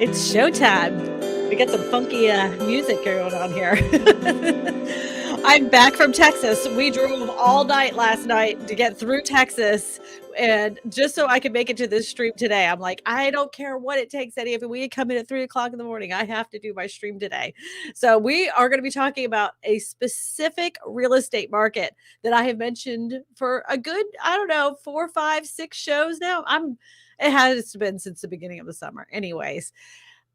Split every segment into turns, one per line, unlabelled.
It's showtime. We got some funky music going on here. I'm back from Texas. We drove all night last night to get through Texas. And just so I could make it to this stream today, I'm like, I don't care what it takes, Eddie. If we come in at 3 o'clock in the morning, I have to do my stream today. So we are going to be talking about a specific real estate market that I have mentioned for a good, I don't know, 4, 5, 6 shows now. It has been since the beginning of the summer. Anyways,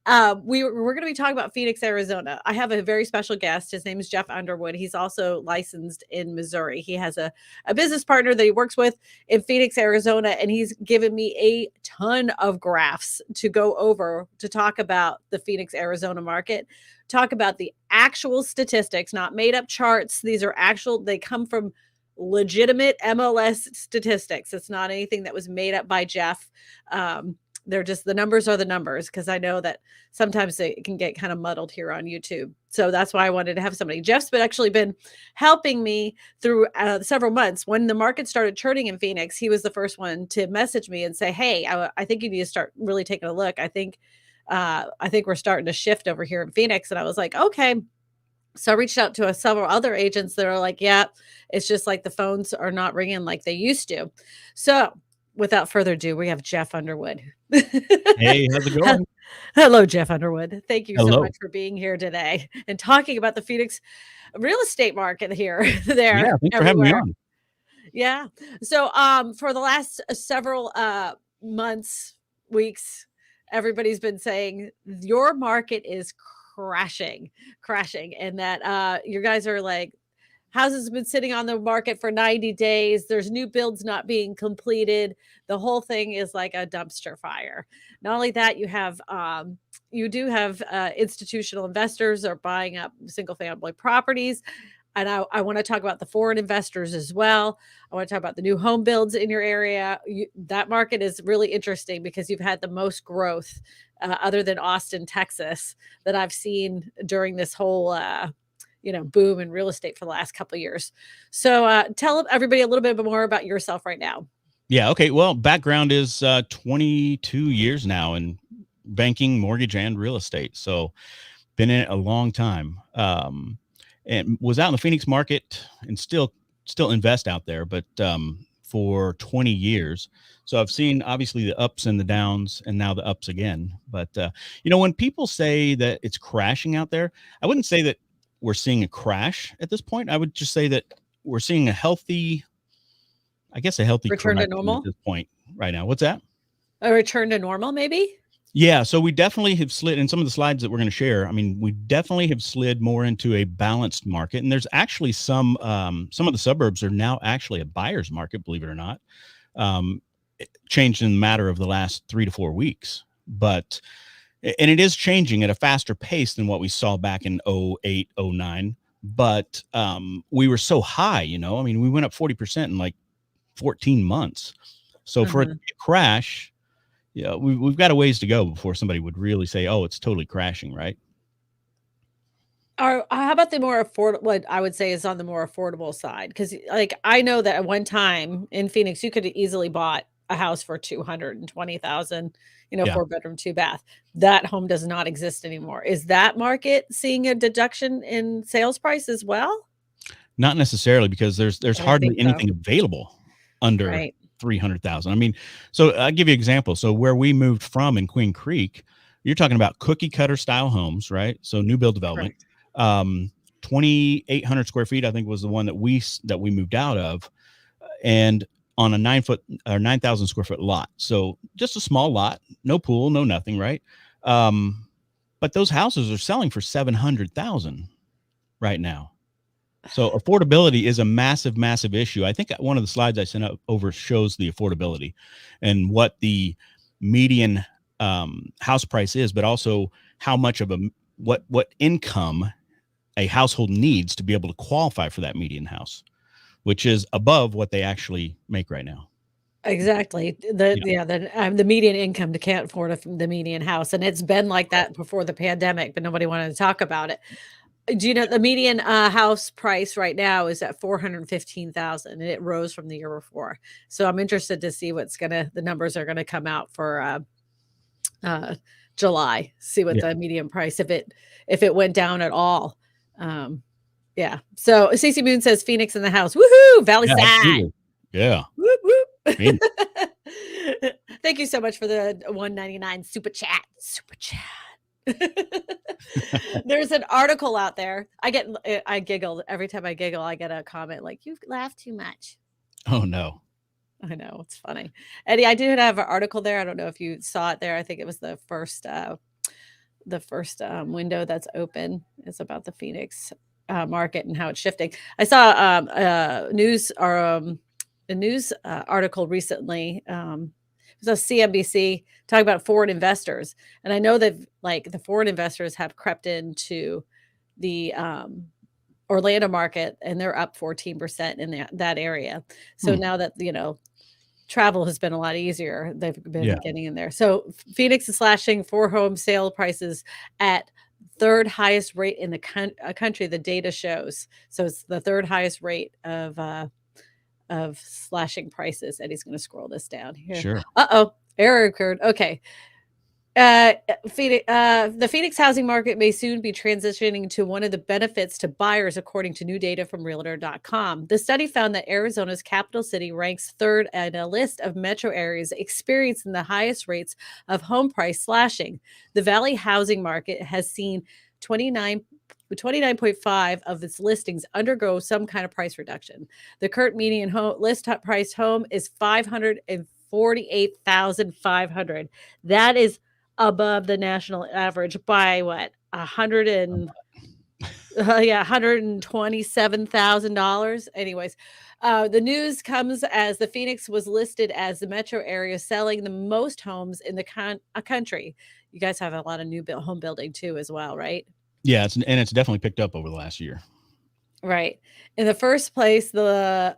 we're going to be talking about Phoenix, Arizona. I have a very special guest. His name is Jeff Underwood. He's also licensed in Missouri. He has a business partner that he works with in Phoenix, Arizona, and he's given me a ton of graphs to go over to talk about the Phoenix, Arizona market, talk about the actual statistics, not made up charts. These are actual, they come from legitimate MLS statistics. It's not anything that was made up by Jeff. They're just, the numbers are the numbers, because I know that sometimes it can get kind of muddled here on YouTube. So that's why I wanted to have somebody. Jeff's actually been helping me through several months. When the market started churning in Phoenix, he was the first one to message me and say, hey, I think you need to start really taking a look. I think we're starting to shift over here in Phoenix. And I was like, okay. So I reached out to several other agents that are like, yeah, it's just like the phones are not ringing like they used to. So without further ado, we have Jeff Underwood.
Hey, how's it going?
Hello, Jeff Underwood. Thank you so
Hello.
much for being here today and talking about the Phoenix real estate market here,
Yeah,
there,
thanks for having me
everywhere.
on.
Yeah. So, for the last several months, weeks, everybody's been saying your market is crashing, and that you guys are like, houses have been sitting on the market for 90 days. There's new builds not being completed. The whole thing is like a dumpster fire. Not only that, you do have institutional investors are buying up single family properties. And I want to talk about the foreign investors as well. I want to talk about the new home builds in your area. That market is really interesting because you've had the most growth, other than Austin, Texas, that I've seen during this whole boom in real estate for the last couple of years. So tell everybody a little bit more about yourself right now.
Yeah, okay. Well, background is 22 years now in banking, mortgage, and real estate. So been in it a long time. And was out in the Phoenix market and still invest out there, but for 20 years. So I've seen obviously the ups and the downs and now the ups again. But when people say that it's crashing out there, I wouldn't say that we're seeing a crash at this point. I would just say that we're seeing a healthy
Return to
correction at
normal?
this point right now. What's that?
A return to normal, maybe?
Yeah, so we definitely have slid in some of the slides that we're going to share. I mean, we definitely have slid more into a balanced market, and there's actually some of the suburbs are now actually a buyer's market, believe it or not. It changed in the matter of the last 3 to 4 weeks, and it is changing at a faster pace than what we saw back in 08, 09. But we were so high, I mean, we went up 40% in like 14 months. So for it to crash, we've got a ways to go before somebody would really say, oh, it's totally crashing, right?
How about the more affordable, what I would say is on the more affordable side? Because like I know that at one time in Phoenix, you could have easily bought a house for 220,000,
Yeah.
4-bedroom, 2-bath. That home does not exist anymore. Is that market seeing a deduction in sales price as well?
Not necessarily, because there's
I didn't
hardly
think so.
anything available under
Right.
300,000. I mean, so I'll give you an example. So where we moved from in Queen Creek, you're talking about cookie cutter style homes, right? So new build development.
Correct.
2,800 square feet, I think, was the one that we moved out of, and on a 9,000 square foot lot. So just a small lot, no pool, no nothing, right? But those houses are selling for 700,000 right now. So affordability is a massive, massive issue. I think one of the slides I sent over shows the affordability and what the median house price is, but also how much of what income a household needs to be able to qualify for that median house, which is above what they actually make right now.
Exactly. The median income can't afford the median house, and it's been like that before the pandemic, but nobody wanted to talk about it. Do you know the median house price right now is at 415,000, and it rose from the year before. So I'm interested to see the numbers are gonna come out for July, see what
Yeah.
the median price, if it went down at all. Yeah. So Cece Moon says Phoenix in the house. Woohoo! Valley
Yeah,
side.
absolutely. Yeah.
Whoop, whoop.
Phoenix.
Thank you so much for the 199 super chat. Super chat. There's an article out there. I giggle every time I giggle. I get a comment like, "You laugh too much."
Oh no.
I know, it's funny. Eddie, I did have an article there. I don't know if you saw it there. I think it was the first window that's open. It's about the Phoenix market and how it's shifting. I saw a news article recently. It was a CNBC talking about foreign investors, and I know that like the foreign investors have crept into the Orlando market, and they're up 14% in that area. So now that travel has been a lot easier, they've been getting in there. So Phoenix is slashing for home sale prices at third highest rate in the country. The data shows. So it's the third highest rate of slashing prices. And he's going to scroll this down here.
Sure.
Error occurred. Okay. The Phoenix housing market may soon be transitioning to one of the benefits to buyers, according to new data from realtor.com. The study found that Arizona's capital city ranks third in a list of metro areas experiencing the highest rates of home price slashing. The Valley housing market has seen 29.5 of its listings undergo some kind of price reduction. The current median list price home is $548,500. That is above the national average by what? $127,000. Anyways, the news comes as the Phoenix was listed as the metro area selling the most homes in the country. You guys have a lot of new home building too, as well, right?
Yeah, it's definitely picked up over the last year.
Right. In the first place on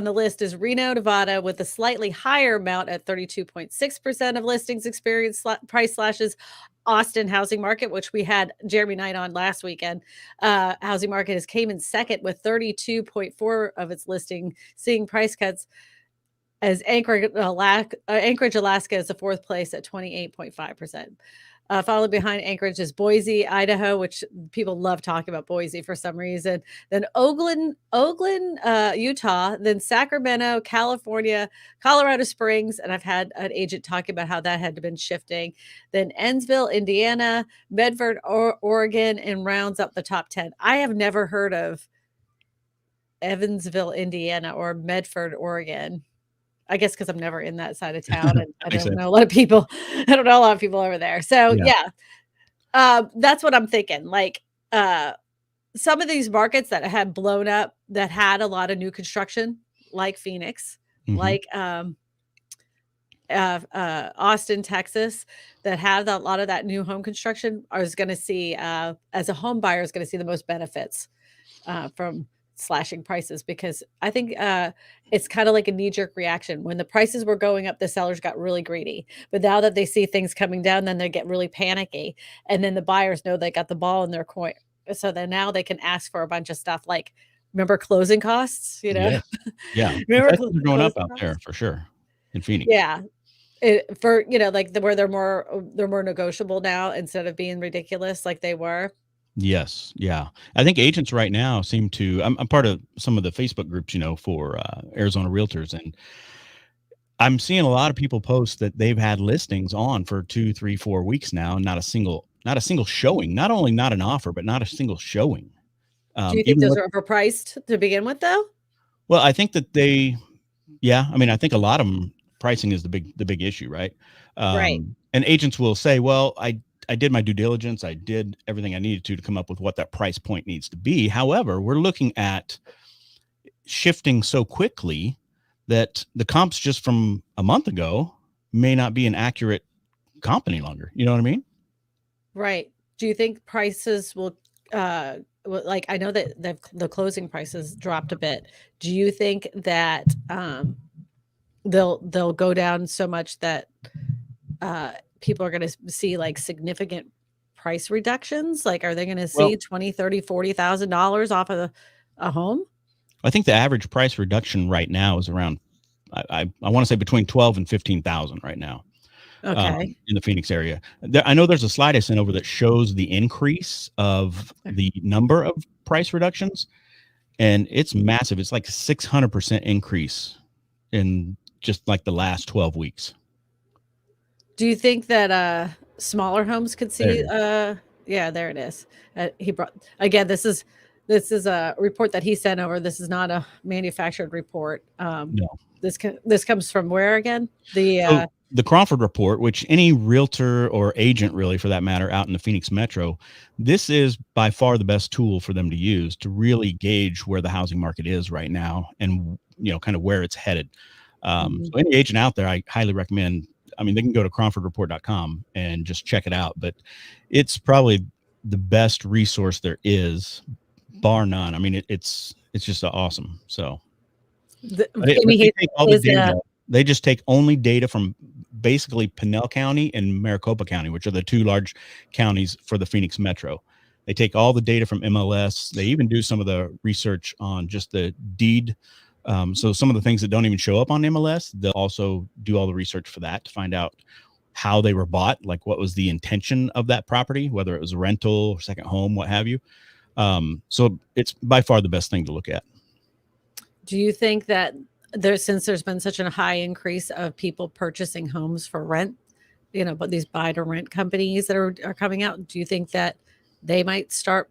the list is Reno, Nevada, with a slightly higher amount at 32.6% of listings experience price slashes. Austin housing market, which we had Jeremy Knight on last weekend, housing market has came in second with 32.4 of its listing seeing price cuts, as Anchorage, Alaska is the fourth place at 28.5%. Followed behind Anchorage is Boise, Idaho, which people love talking about Boise for some reason. Then Oakland, Utah. Then Sacramento, California, Colorado Springs, and I've had an agent talking about how that had been shifting. Then Evansville, Indiana, Medford, Oregon, and rounds up the top 10. I have never heard of Evansville, Indiana, or Medford, Oregon. I guess because I'm never in that side of town, and I don't know a lot of people. I don't know a lot of people over there. So that's what I'm thinking. Like some of these markets that had blown up, that had a lot of new construction, like Phoenix, like Austin, Texas, that have a lot of that new home construction, is going to see, as a home buyer, is going to see the most benefits from slashing prices, because I think it's kind of like a knee-jerk reaction. When the prices were going up, the sellers got really greedy, but now that they see things coming down, then they get really panicky, and then the buyers know they got the ball in their court, so then now they can ask for a bunch of stuff, like, remember closing costs,
Yeah.
Remember
They're going up out there for sure in Phoenix.
Yeah. For like where they're more negotiable now instead of being ridiculous like they were.
Yes. Yeah. I think agents right now seem to, I'm part of some of the Facebook groups, for Arizona realtors. And I'm seeing a lot of people post that they've had listings on for 2, 3, 4 weeks now, and not a single showing, not only not an offer, but not a single showing.
Do you think those are overpriced to begin with though?
Well, I think that I think a lot of them, pricing is the big issue, right?
Right.
And agents will say, well, I did my due diligence. I did everything I needed to come up with what that price point needs to be. However, we're looking at shifting so quickly that the comps just from a month ago may not be an accurate comp any longer. You know what I mean? Right.
Do you think prices will, like, I know that the closing prices dropped a bit. Do you think that they'll go down so much that people are going to see like significant price reductions? Like, are they going to see $20,000, $30,000, $40,000 off of a home?
I think the average price reduction right now is around, I want to say between 12 and 15,000 right now.
Okay.
in the Phoenix area. I know there's a slide I sent over that shows the increase of the number of price reductions, and it's massive. It's like 600% increase in just like the last 12 weeks.
Do you think that smaller homes could
There it
see?
is.
Yeah, there it is. He brought again. This is a report that he sent over. This is not a manufactured report.
No.
This comes from where again?
So the Crawford report, which any realtor or agent really for that matter out in the Phoenix metro, this is by far the best tool for them to use to really gauge where the housing market is right now and kind of where it's headed. So any agent out there, I highly recommend. I mean, they can go to crawfordreport.com and just check it out, but it's probably the best resource there is, bar none. I mean, it's just awesome. So but they take all the data. They just take only data from basically Pinell County and Maricopa County, which are the two large counties for the Phoenix metro. They take all the data from MLS. They even do some of the research on just the deed. So some of the things that don't even show up on MLS, they'll also do all the research for that to find out how they were bought, like what was the intention of that property, whether it was a rental, second home, what have you. So it's by far the best thing to look at.
Do you think that since there's been such a high increase of people purchasing homes for rent, but these buy to rent companies that are coming out, do you think that they might start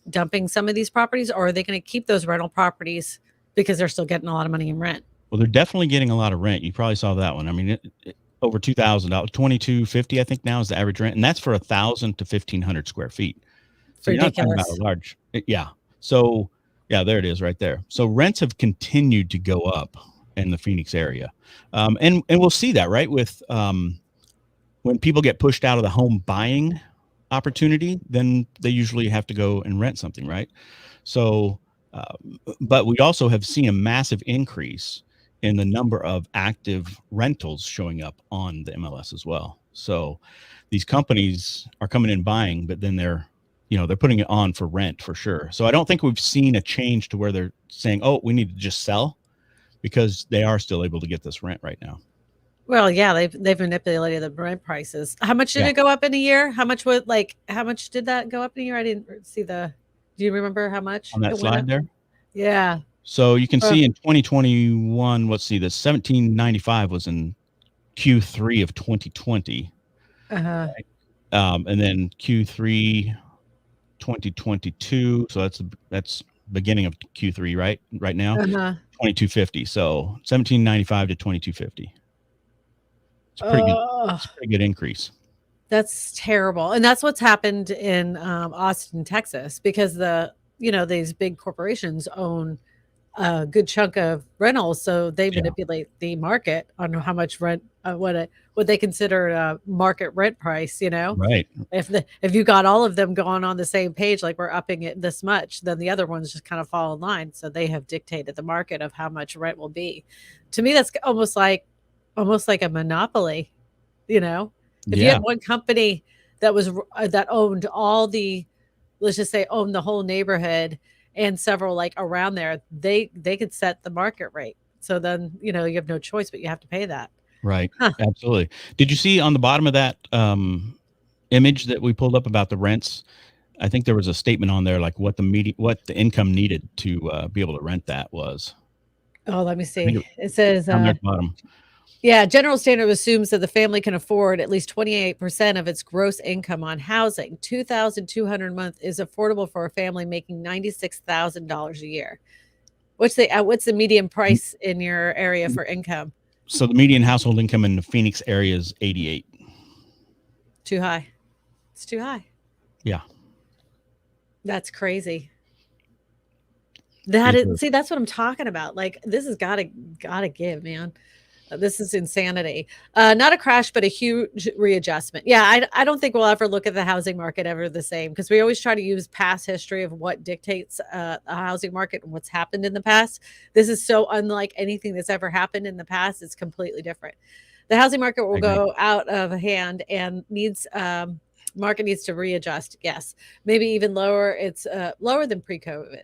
dumping some of these properties, or are they going to keep those rental properties because they're still getting a lot of money in rent?
Well, they're definitely getting a lot of rent. You probably saw that one. I mean, over $2,000, $2,250, I think now is the average rent, and that's for 1,000 to 1,500 square feet. So you're not talking about a large, yeah. So yeah, there it is right there. So rents have continued to go up in the Phoenix area, and we'll see that right with when people get pushed out of the home buying opportunity, then they usually have to go and rent something, right? So, but we also have seen a massive increase in the number of active rentals showing up on the MLS as well. So these companies are coming in buying, but then they're putting it on for rent for sure. So I don't think we've seen a change to where they're saying, oh, we need to just sell, because they are still able to get this rent right now.
Well, yeah, they've manipulated the rent prices. How much did it go up in a year? How much did that go up in a year? I didn't see do you remember how much
on that slide there?
Yeah.
So you can see in 2021, let's see, the 1795 was in Q3 of 2020.
Uh-huh.
Right? And then Q3 2022. So that's beginning of Q3, right now, 2250. So 1795 to 2250. It's pretty good. It's a pretty good increase.
That's terrible. And that's what's happened in Austin, Texas, because these big corporations own a good chunk of rentals, so they manipulate the market on how much rent, what they consider a market rent price.
Right.
If you got all of them going on the same page, like we're upping it this much, then the other ones just kind of fall in line. So they have dictated the market of how much rent will be. To me, that's almost like a monopoly. If you had one company that owned let's just say owned the whole neighborhood and several like around there, they could set the market rate. So then, you have no choice, but you have to pay that.
Right. Huh. Absolutely. Did you see on the bottom of that image that we pulled up about the rents? I think there was a statement on there, like what the income needed to be able to rent that was.
Oh, let me see. It says,
on the bottom.
Yeah, general standard assumes that the family can afford at least 28% of its gross income on housing. $2,200 a month is affordable for a family making $96,000 a year. What's the median price in your area for income?
So the median household income in the Phoenix area is 88.
Too high. It's too high.
Yeah.
That's crazy. See, that's what I'm talking about. Like, this has gotta give, man. This is insanity. Not a crash, but a huge readjustment. Yeah, I don't think we'll ever look at the housing market ever the same, because we always try to use past history of what dictates a housing market and what's happened in the past. This is so unlike anything that's ever happened in the past. It's completely different. The housing market will go out of hand and market needs to readjust. Yes, maybe even lower. It's lower than pre-COVID.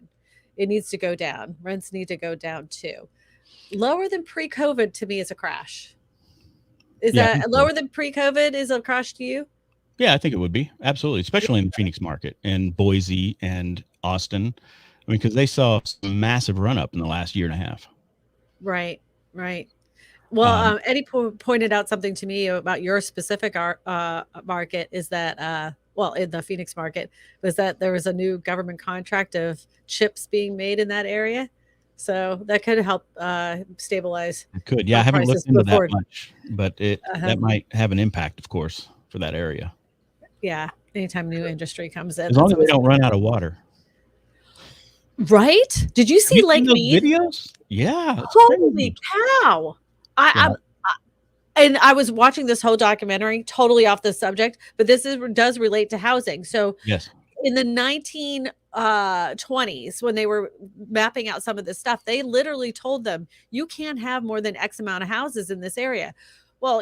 It needs to go down. Rents need to go down too. Lower than pre-COVID to me is a crash. Is
Yeah, I think
that
so.
lower than pre-COVID is a crush to you?
Yeah, I think it would be absolutely, especially in the Phoenix market and Boise and Austin. I mean, because they saw some massive run up in the last year and a half.
Right, right. Well,
Um,
Eddie pointed out something to me about your specific market is that, well, in the Phoenix market, was that there was a new government contract of chips being made in that area. So that could help stabilize
it could. Yeah, I haven't
prices
looked into that
before.
much, but it
Uh,
that might have an impact, of course, for that area.
yeah, anytime new industry comes in,
As long
that's
as they
always a
don't
good
run
thing.
out of water.
Right? Did you
Have
see
you seen
Lake
those
Mead?
videos? Yeah, it's
Holy
crazy.
cow!
Yeah.
I'm and I was watching this whole documentary, totally off the subject, but this does relate to housing. So
Yes.
in the 1920s, when they were mapping out some of this stuff, they literally told them, you can't have more than X amount of houses in this area. Well,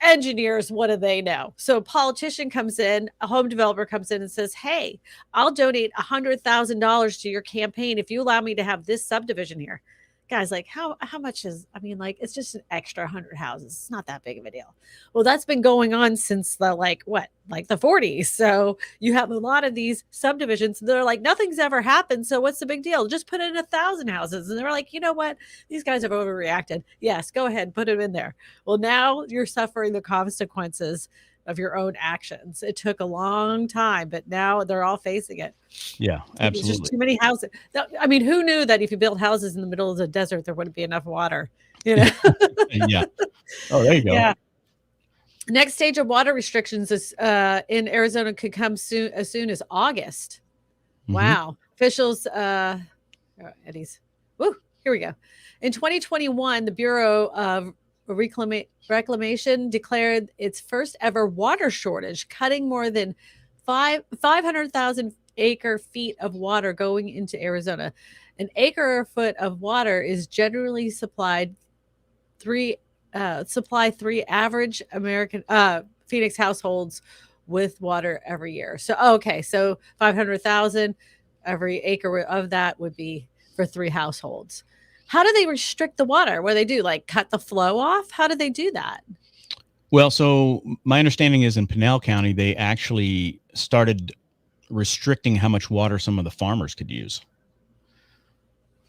engineers, what do they know? So a politician comes in, a home developer comes in and says, hey, I'll donate $100,000 to your campaign if you allow me to have this subdivision here. Guys, like how much is, I mean, like, it's just an extra 100 houses. It's not that big of a deal. Well, that's been going on since the, like, what, like the 40s. So you have a lot of these subdivisions that are like, nothing's ever happened. So what's the big deal? Just put in 1,000 houses. And they're like, you know what? These guys have overreacted. Yes, go ahead, put them in there. Well, now you're suffering the consequences of your own actions. It took a long time, but now they're all facing it.
Yeah,
There's just
absolutely.
too many houses. I mean, who knew that if you built houses in the middle of the desert, there wouldn't be enough water? You know?
Yeah. Oh, there you go.
Yeah. Next stage of water restrictions is in Arizona could come soon as soon as August.
Hmm.
Wow. Officials, Eddie's. Woo, here we go. In 2021, the Bureau of Reclamation declared its first ever water shortage, cutting more than 500,000 acre feet of water going into Arizona. An acre foot of water is generally three supply three average American Phoenix households with water every year. So okay, so 500,000 every acre of that would be for three households. How do they restrict the water? What do they do? Like cut the flow off? How do they do that?
Well, so my understanding is in Pinell County, they actually started restricting how much water some of the farmers could use.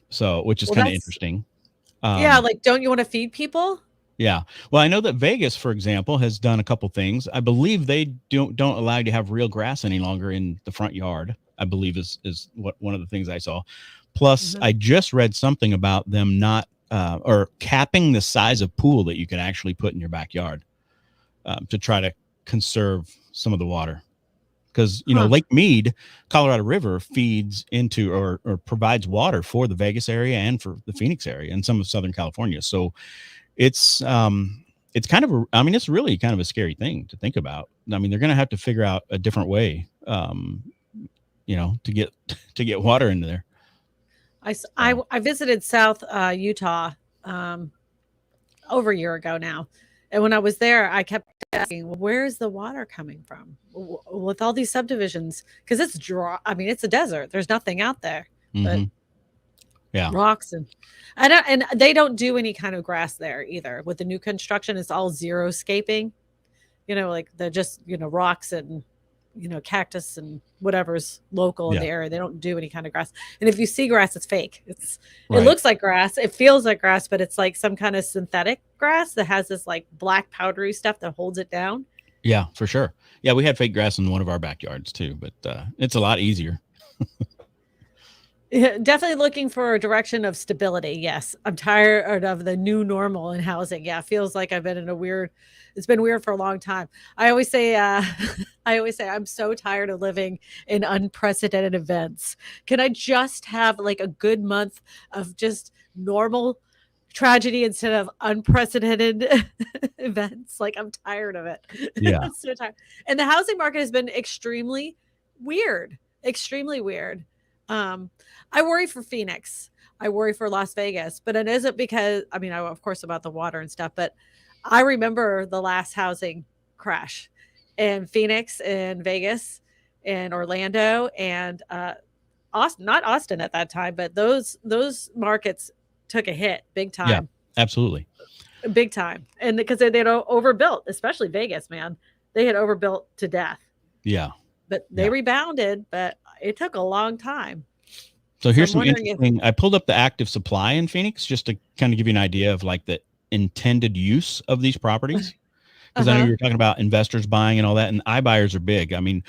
So, which is
Well,
kind of
that's
interesting.
yeah,
Um,
like don't you want to feed people?
yeah. Well, I know that Vegas, for example, has done a couple things. I believe they don't allow you to have real grass any longer in the front yard. I believe is what one of the things I saw. Plus,
Mhm.
I just read something about them not or capping the size of pool that you can actually put in your backyard to try to conserve some of the water. Because
Huh.
Lake Mead, Colorado River feeds into or provides water for the Vegas area and for the Phoenix area and some of Southern California. So it's kind of I mean, it's really kind of a scary thing to think about. I mean, they're going to have to figure out a different way, to get to get water into there. So,
I visited South Utah um, over a year ago now. And when I was there, I kept asking, well, where's the water coming from with all these subdivisions? Because it's dry. I mean, it's a desert. There's nothing out there but
mhm. Yeah,
rocks and they don't do any kind of grass there either. With the new construction, it's all zero scaping. Like they're just rocks and cactus and whatever's local in
yeah,
the area. They don't do any kind of grass. And if you see grass, it's fake. It
right.
looks like grass. It feels like grass, but it's like some kind of synthetic grass that has this like black powdery stuff that holds it down.
Yeah, for sure. Yeah, we had fake grass in one of our backyards too, but it's a lot easier.
Yeah, definitely looking for a direction of stability. Yes. I'm tired of the new normal in housing. Yeah. It feels like I've been it's been weird for a long time. I always say, I'm so tired of living in unprecedented events. Can I just have like a good month of just normal tragedy instead of unprecedented events? Like I'm tired of it.
Yeah,
I'm so tired. And the housing market has been extremely weird. Um, I worry for Phoenix. I worry for Las Vegas, but it isn't because I mean, of course, about the water and stuff, but I remember the last housing crash in Phoenix and Vegas and Orlando and Austin, not Austin at that time, but those markets took a hit big
yeah,
time.
absolutely.
big time. And because they'd overbuilt, especially Vegas, man. They had overbuilt to death.
Yeah.
But they
Yeah.
rebounded, but it took a long time.
So
So
here's
I'm
some
wondering if
interesting. I pulled up the active supply in Phoenix just to kind of give you an idea of like the intended use of these properties. Because I know
uh-huh.
you were talking about investors buying and all that, and iBuyers are big. I mean,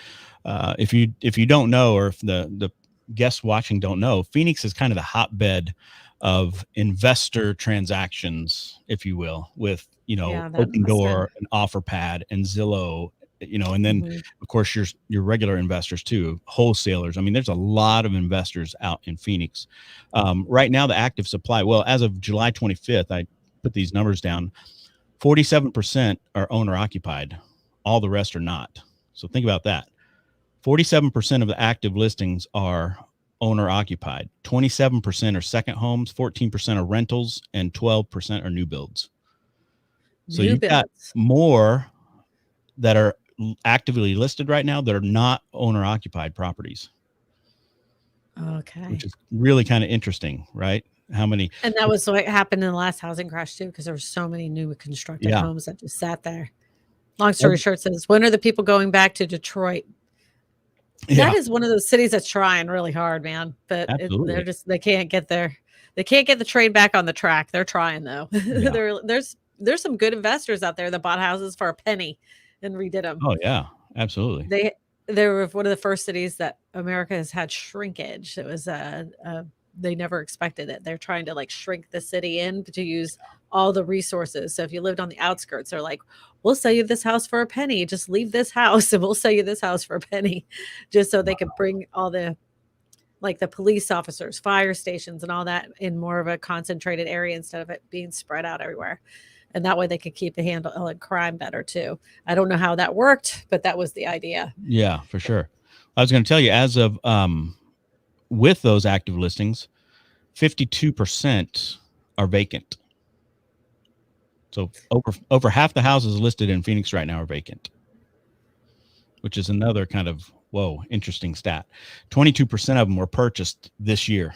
if you don't know, or if the guests watching don't know, Phoenix is kind of the hotbed of investor transactions, if you will, with
Yeah, that
Open
must have been.
Door and OfferPad and Zillow, and then
Mhm.
of course your regular investors too, wholesalers. I mean, there's a lot of investors out in Phoenix right now. The active supply, well, as of July 25th, I put these numbers down. 47% are owner occupied. All the rest are not. So think about that. 47% of the active listings are owner occupied. 27% are second homes, 14% are rentals, and 12% are new builds. So
New
you've got
builds.
more that are actively listed right now that are not owner occupied properties, which
Okay.
is really kind of interesting, right? How many?
And that was what happened in the last housing crash too, because there were so many new constructed
Yeah.
homes that just sat there. Long story short says, when are the people going back to Detroit? That
Yeah,
is one of those cities that's trying really hard, man. But they're
absolutely.
just they can't get there. They can't get the train back on the track. They're trying though.
Yeah.
There's some good investors out there that bought houses for a penny and redid them.
Oh, yeah, absolutely.
They were one of the first cities that America has had shrinkage. It was they never expected it. They're trying to like shrink the city in to use all the resources. So if you lived on the outskirts, they're like, "We'll sell you this house for a penny. Just leave this house, and we'll sell you this house for a penny," just so they could bring all the like the police officers, fire stations, and all that in more of a concentrated area instead of it being spread out everywhere. And that way they could keep a handle on crime better too. I don't know how that worked, but that was the idea.
Yeah, for sure. I was going to tell you, as of with those active listings, 52% are vacant. So over half the houses listed in Phoenix right now are vacant, which is another kind of interesting stat. 22% of them were purchased this year.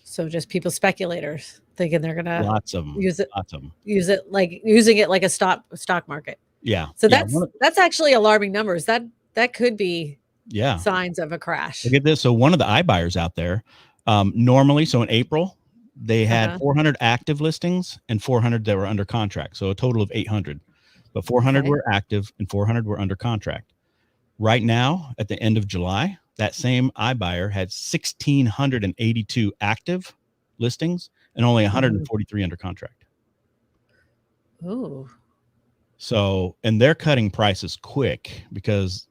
So just people speculators thinking they're gonna
Lots of them.
use it
Lots of them.
use it like using it like a stock market.
Yeah.
So
Yeah.
that's actually alarming numbers. That could be
Yeah.
signs of a crash.
Look at this. So one of the iBuyers out there, normally, so in April, they had
Uh-huh.
400 active listings and 400 that were under contract. So a total of 800. But 400
Okay.
were active and 400 were under contract. Right now, at the end of July, that same iBuyer had 1,682 active listings and only 143 under contract.
Ooh.
So, and they're cutting prices quick because,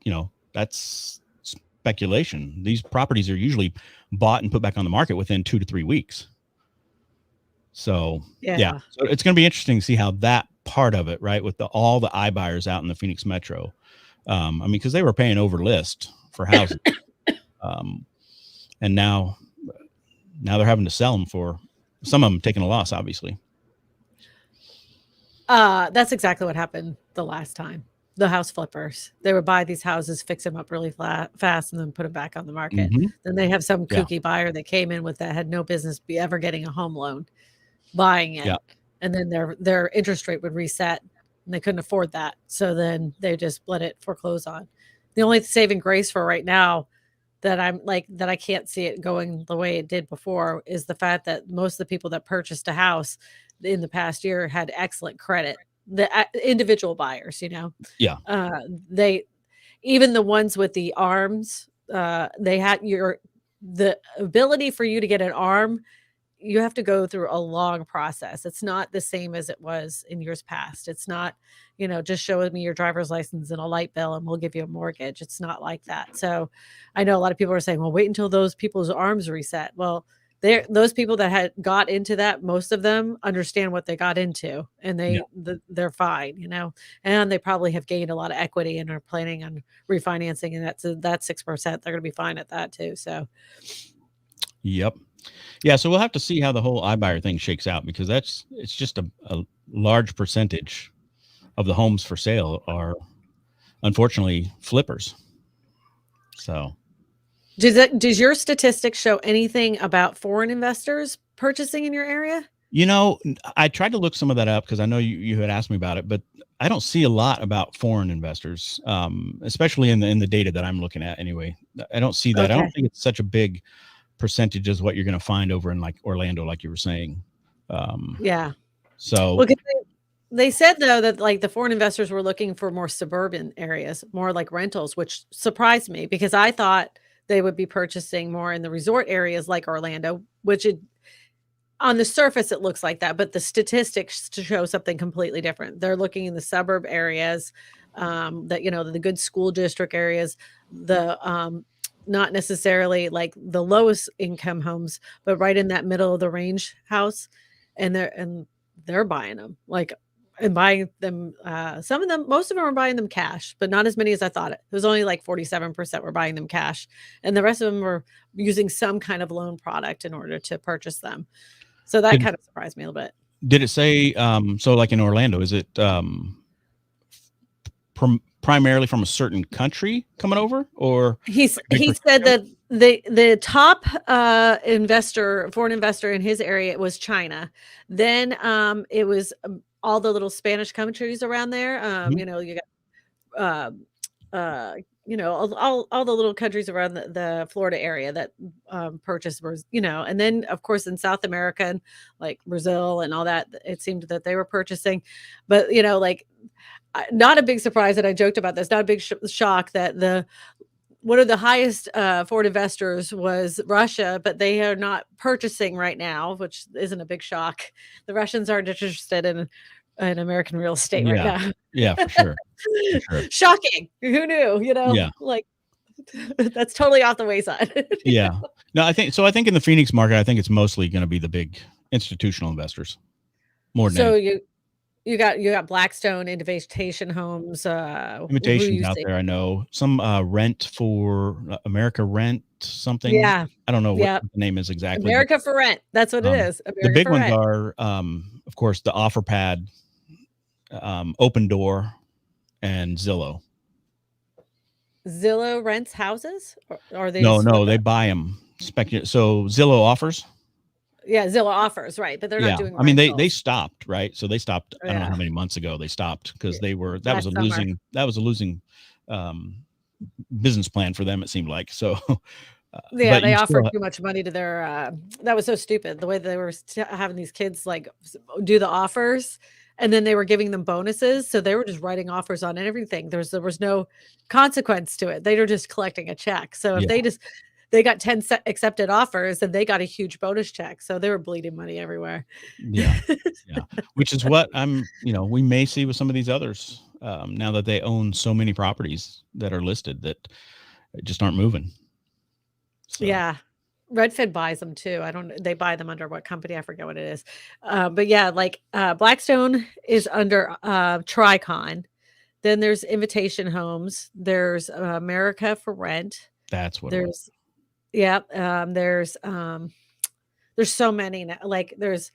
that's speculation. These properties are usually bought and put back on the market within 2 to 3 weeks. So, yeah. So it's going to be interesting to see how that part of it, right, with all the iBuyers out in the Phoenix metro. I mean, because they were paying over list for houses, and now they're having to sell them for some of them taking a loss, obviously.
That's exactly what happened the last time. The house flippers. They would buy these houses, fix them up really fast, and then put them back on the market.
Mhm.
Then they have some
Yeah.
kooky buyer that came in with that had no business ever getting a home loan, buying it,
Yeah.
and then their interest rate would reset, and they couldn't afford that. So then they just let it foreclose on. The only saving grace for right now that I can't see it going the way it did before is the fact that most of the people that purchased a house in the past year had excellent credit. The individual buyers,
Yeah.
they even the ones with the arms, they had the ability for you to get an arm. You have to go through a long process. It's not the same as it was in years past. It's not, just show me your driver's license and a light bill and we'll give you a mortgage. It's not like that. So I know a lot of people are saying, well, wait until those people's arms reset. Well, those people that had got into that, most of them understand what they got into and
Yeah.
they're fine, and they probably have gained a lot of equity and are planning on refinancing. And that's 6%. They're going to be fine at that too. So.
Yep. Yeah, so we'll have to see how the whole iBuyer thing shakes out because it's just a large percentage of the homes for sale are unfortunately flippers. So,
Does your statistics show anything about foreign investors purchasing in your area?
I tried to look some of that up because I know you had asked me about it, but I don't see a lot about foreign investors, especially in the data that I'm looking at. Anyway, I don't see that. I
Okay.
don't think it's such a big percentage as what you're going to find over in like Orlando, like you were saying.
Yeah.
So
Well, 'cause they said though that like the foreign investors were looking for more suburban areas, more like rentals, which surprised me because I thought they would be purchasing more in the resort areas like Orlando, which on the surface it looks like that, but the statistics to show something completely different. They're looking in the suburb areas, that the good school district areas, the not necessarily like the lowest income homes, but right in that middle of the range house, and they're buying them like and buying them. Some of them, most of them are buying them cash, but not as many as I thought. It was only like 47% were buying them cash, and the rest of them were using some kind of loan product in order to purchase them. So that
did
kind of surprised me a little bit.
did it say so like in Orlando, is it primarily from a certain country coming over, or like big
He said
percentage?
that the top foreign investor in his area was China. Then it was all the little Spanish countries around there.
Mhm.
You got all the little countries around the Florida area that purchased and then of course in South America and like Brazil and all that, it seemed that they were purchasing, but like not a big surprise that I joked about this, not a big shock that the one of the highest foreign investors was Russia, but they are not purchasing right now, which isn't a big shock. The Russians aren't interested in American real estate right
Yeah,
now.
yeah, for sure, for sure.
Shocking. Who knew?
Yeah,
Like that's totally off the wayside.
yeah. No, I think so. I think in the Phoenix market, I think it's mostly going to be the big institutional investors more than
So
anything.
you got Blackstone, Invitation Homes. Who
Invitations
you
out
see?
there. I know some rent for America Rent something.
Yeah,
I don't know what
yeah.
the name is exactly, but
America for rent. That's what it
um,
is.
the
America
big
for
ones
rent.
are, of course, the OfferPad, Open Door, and Zillow.
Zillow rents houses, or they
No,
just
no,
flip
they
it.
buy them. So Zillow offers.
Yeah, Zillow offers, right, but they're not
Yeah,
doing
I mean they
rentals.
stopped, right? So they stopped. I don't know
Yeah,
how many months ago they stopped because
yeah,
they were
last summer.
that was a losing um, business plan for them. It seemed like so,
Yeah,
but
they
you still
offered too much money to their that was so stupid, the way they were having these kids, like, do the offers, and then they were giving them bonuses, so they were just writing offers on everything. There was no consequence to it. They were just collecting a check. So if
yeah.
they got 10 accepted offers, and they got a huge bonus check, so they were bleeding money everywhere.
Yeah, yeah, which is what we may see with some of these others, now that they own so many properties that are listed that just aren't moving. So,
Yeah. Redfin buys them too. I don't They buy them under what company? I forget what it is. But yeah, like, Blackstone is under, Tricon. Then there's Invitation Homes. There's, America for Rent.
that's what it was.
There's yeah, there's so many now. Like, there's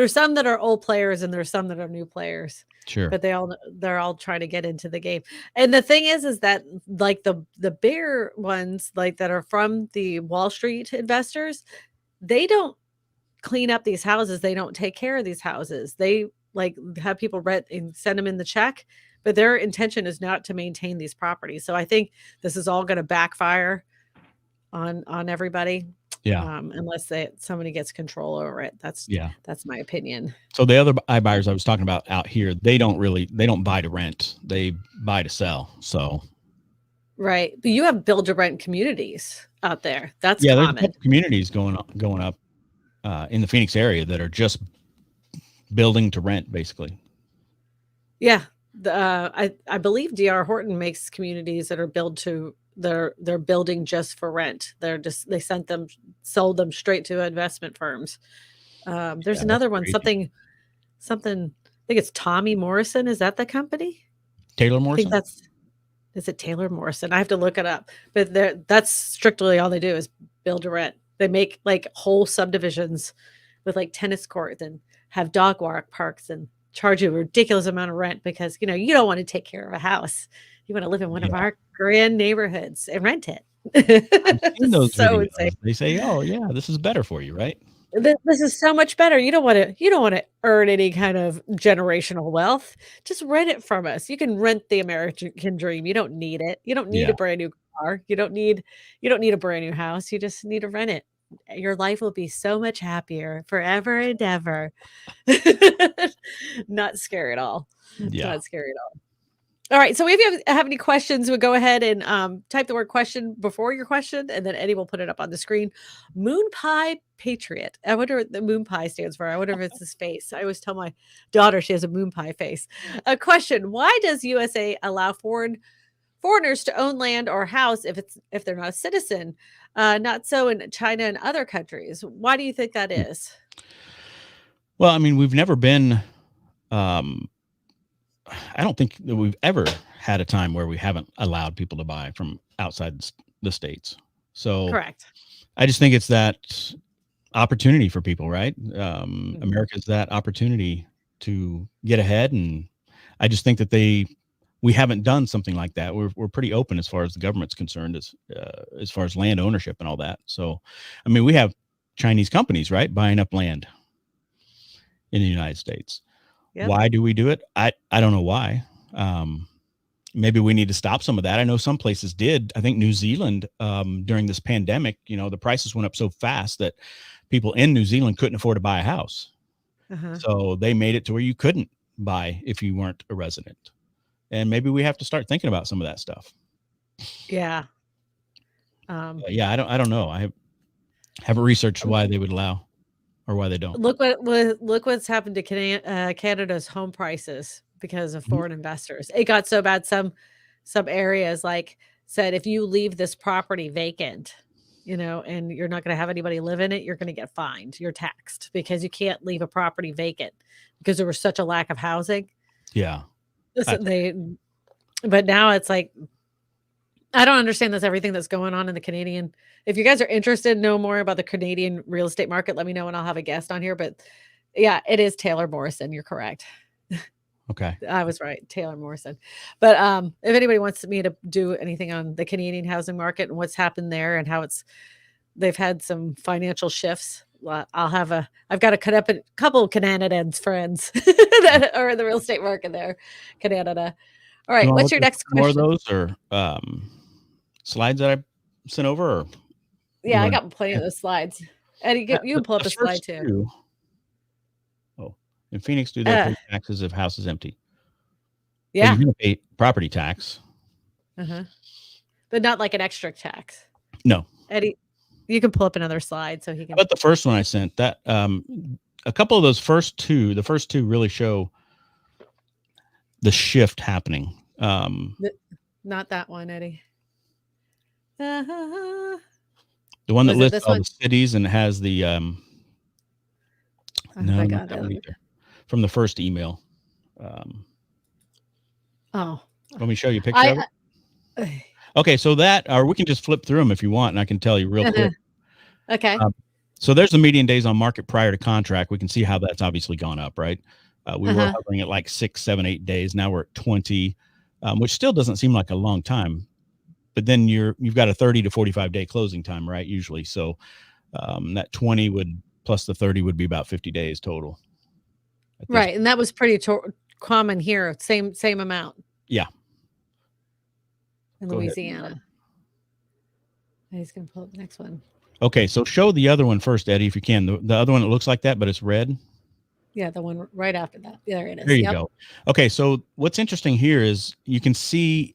some that are old players and there's some that are new players,
Sure.
but they're all trying to get into the game. And the thing is that like the bigger ones, like that are from the Wall Street investors, they don't clean up these houses. They don't take care of these houses. They like have people rent and send them in the check, but their intention is not to maintain these properties. So I think this is all going to backfire on everybody,
Yeah,
unless somebody gets control over it.
yeah.
That's my opinion.
So the other iBuyers I was talking about out here, they don't buy to rent. They buy to sell. So,
Right, but you have build to rent communities out there. That's
yeah, there's a
common.
couple communities going up, in the Phoenix area that are just building to rent, basically.
Yeah, I believe D.R. Horton makes communities that are built to they're building just for rent. They sold them straight to investment firms. There's
Yeah, that's
another one,
crazy.
something, I think it's Tommy Morrison. Is that the company?
Taylor
I think
Morrison?
that's Is it Taylor Morrison? I have to look it up, but that's strictly all they do is build to rent. They make like whole subdivisions with like tennis courts and have dog walk parks and charge you a ridiculous amount of rent because you don't want to take care of a house. You want to live in one of
Yeah.
our grand neighborhoods and rent it.
I've seen
It's
those
so insane.
videos. They say, "Oh, yeah, this is better for you," right?
This is so much better. You don't wanna earn any kind of generational wealth. Just rent it from us. You can rent the American dream. You don't need it. You don't need
Yeah.
a brand new car. You don't need a brand new house. You just need to rent it. Your life will be so much happier forever and ever. Not scary at all.
Yeah.
Not scary at all. All right, so if you have any questions, we'll go ahead and, type the word question before your question, and then Eddie will put it up on the screen. Moon Pie Patriot. I wonder what the moon pie stands for. I wonder if it's his face. I always tell my daughter she has a moon pie face. A question, why does USA allow foreigners to own land or house if they're not a citizen? Not so in China and other countries. Why do you think that is?
Well, I mean, we've never been, um, I don't think that we've ever had a time where we haven't allowed people to buy from outside the states. So
Correct.
I just think it's that opportunity for people, right?
Mhm.
America's that opportunity to get ahead, and I just think that we haven't done something like that. We're pretty open as far as the government's concerned, as far as land ownership and all that. So, I mean, we have Chinese companies, right, buying up land in the United States.
Yep.
Why do we do it? I don't know why. Um, Maybe we need to stop some of that. I know some places did. I think New Zealand, during this pandemic, the prices went up so fast that people in New Zealand couldn't afford to buy a house.
Uh-huh.
So they made it to where you couldn't buy if you weren't a resident. And maybe we have to start thinking about some of that stuff.
Yeah. Um
Yeah, I don't know. Haven't researched why they would allow or why they don't.
Look what's happened to Canada's home prices because of
Mhm.
foreign investors. It got so bad some areas, like, said, "If you leave this property vacant, and you're not gonna have anybody live in it, you're gonna get fined, you're taxed because you can't leave a property vacant because there was such a lack of housing."
Yeah.
So but now it's like, I don't understand this everything that's going on in the Canadian. If you guys are interested, know more about the Canadian real estate market, let me know and I'll have a guest on here, but yeah, it is Taylor Morrison, you're correct.
Okay.
I was right, Taylor Morrison. But, if anybody wants me to do anything on the Canadian housing market and what's happened there and how they've had some financial shifts, I've got a couple of Canadians friends that are in the real estate market there, Canada. All
You
right,
want to
what's
look
your
at
next
more of
question?
those or slides that I sent over, or you
Yeah, I
want
got plenty
to?
of those slides. Eddie, you can pull
The
up a slide
first
too.
two. Oh, in Phoenix, do they
Uh,
pay taxes if house is empty? Well, you're
yeah,
going to pay property tax.
uh-huh, but not like an extra tax.
No.
Eddie, you can pull up another slide so he
How
can.
about the first one I sent? That a couple of those the first two really show the shift happening.
Th Not that one, Eddie. Uh-huh.
The one that
Was it
lists
this
all
one?
the cities and has the
I hope
no,
I
not
got
that
it.
one either. From the first email. Um,
Oh,
Let me show you a picture of it.
I I
Okay, so that, or we can just flip through them if you want, and I can tell you real
uh-huh.
quick.
Okay.
Um, so there's the median days on market prior to contract. We can see how that's obviously gone up, right? We were
Uh-huh.
hovering at like 6, 7, 8 days. Now we're at 20, which still doesn't seem like a long time. But then you've got a 30 to 45 day closing time, right? Usually, so that 20 would plus the 30 would be about 50 days total at this.
Right, and that was pretty common here, same amount
Yeah,
in
go ahead.
Louisiana. He's gonna pull up the next one.
Okay, so show the other one first, Eddie, if you can. The other one that looks like that, but it's red.
Yeah, the one right after that. There it
There
is.
you
Yep.
go. Okay, so what's interesting here is you can see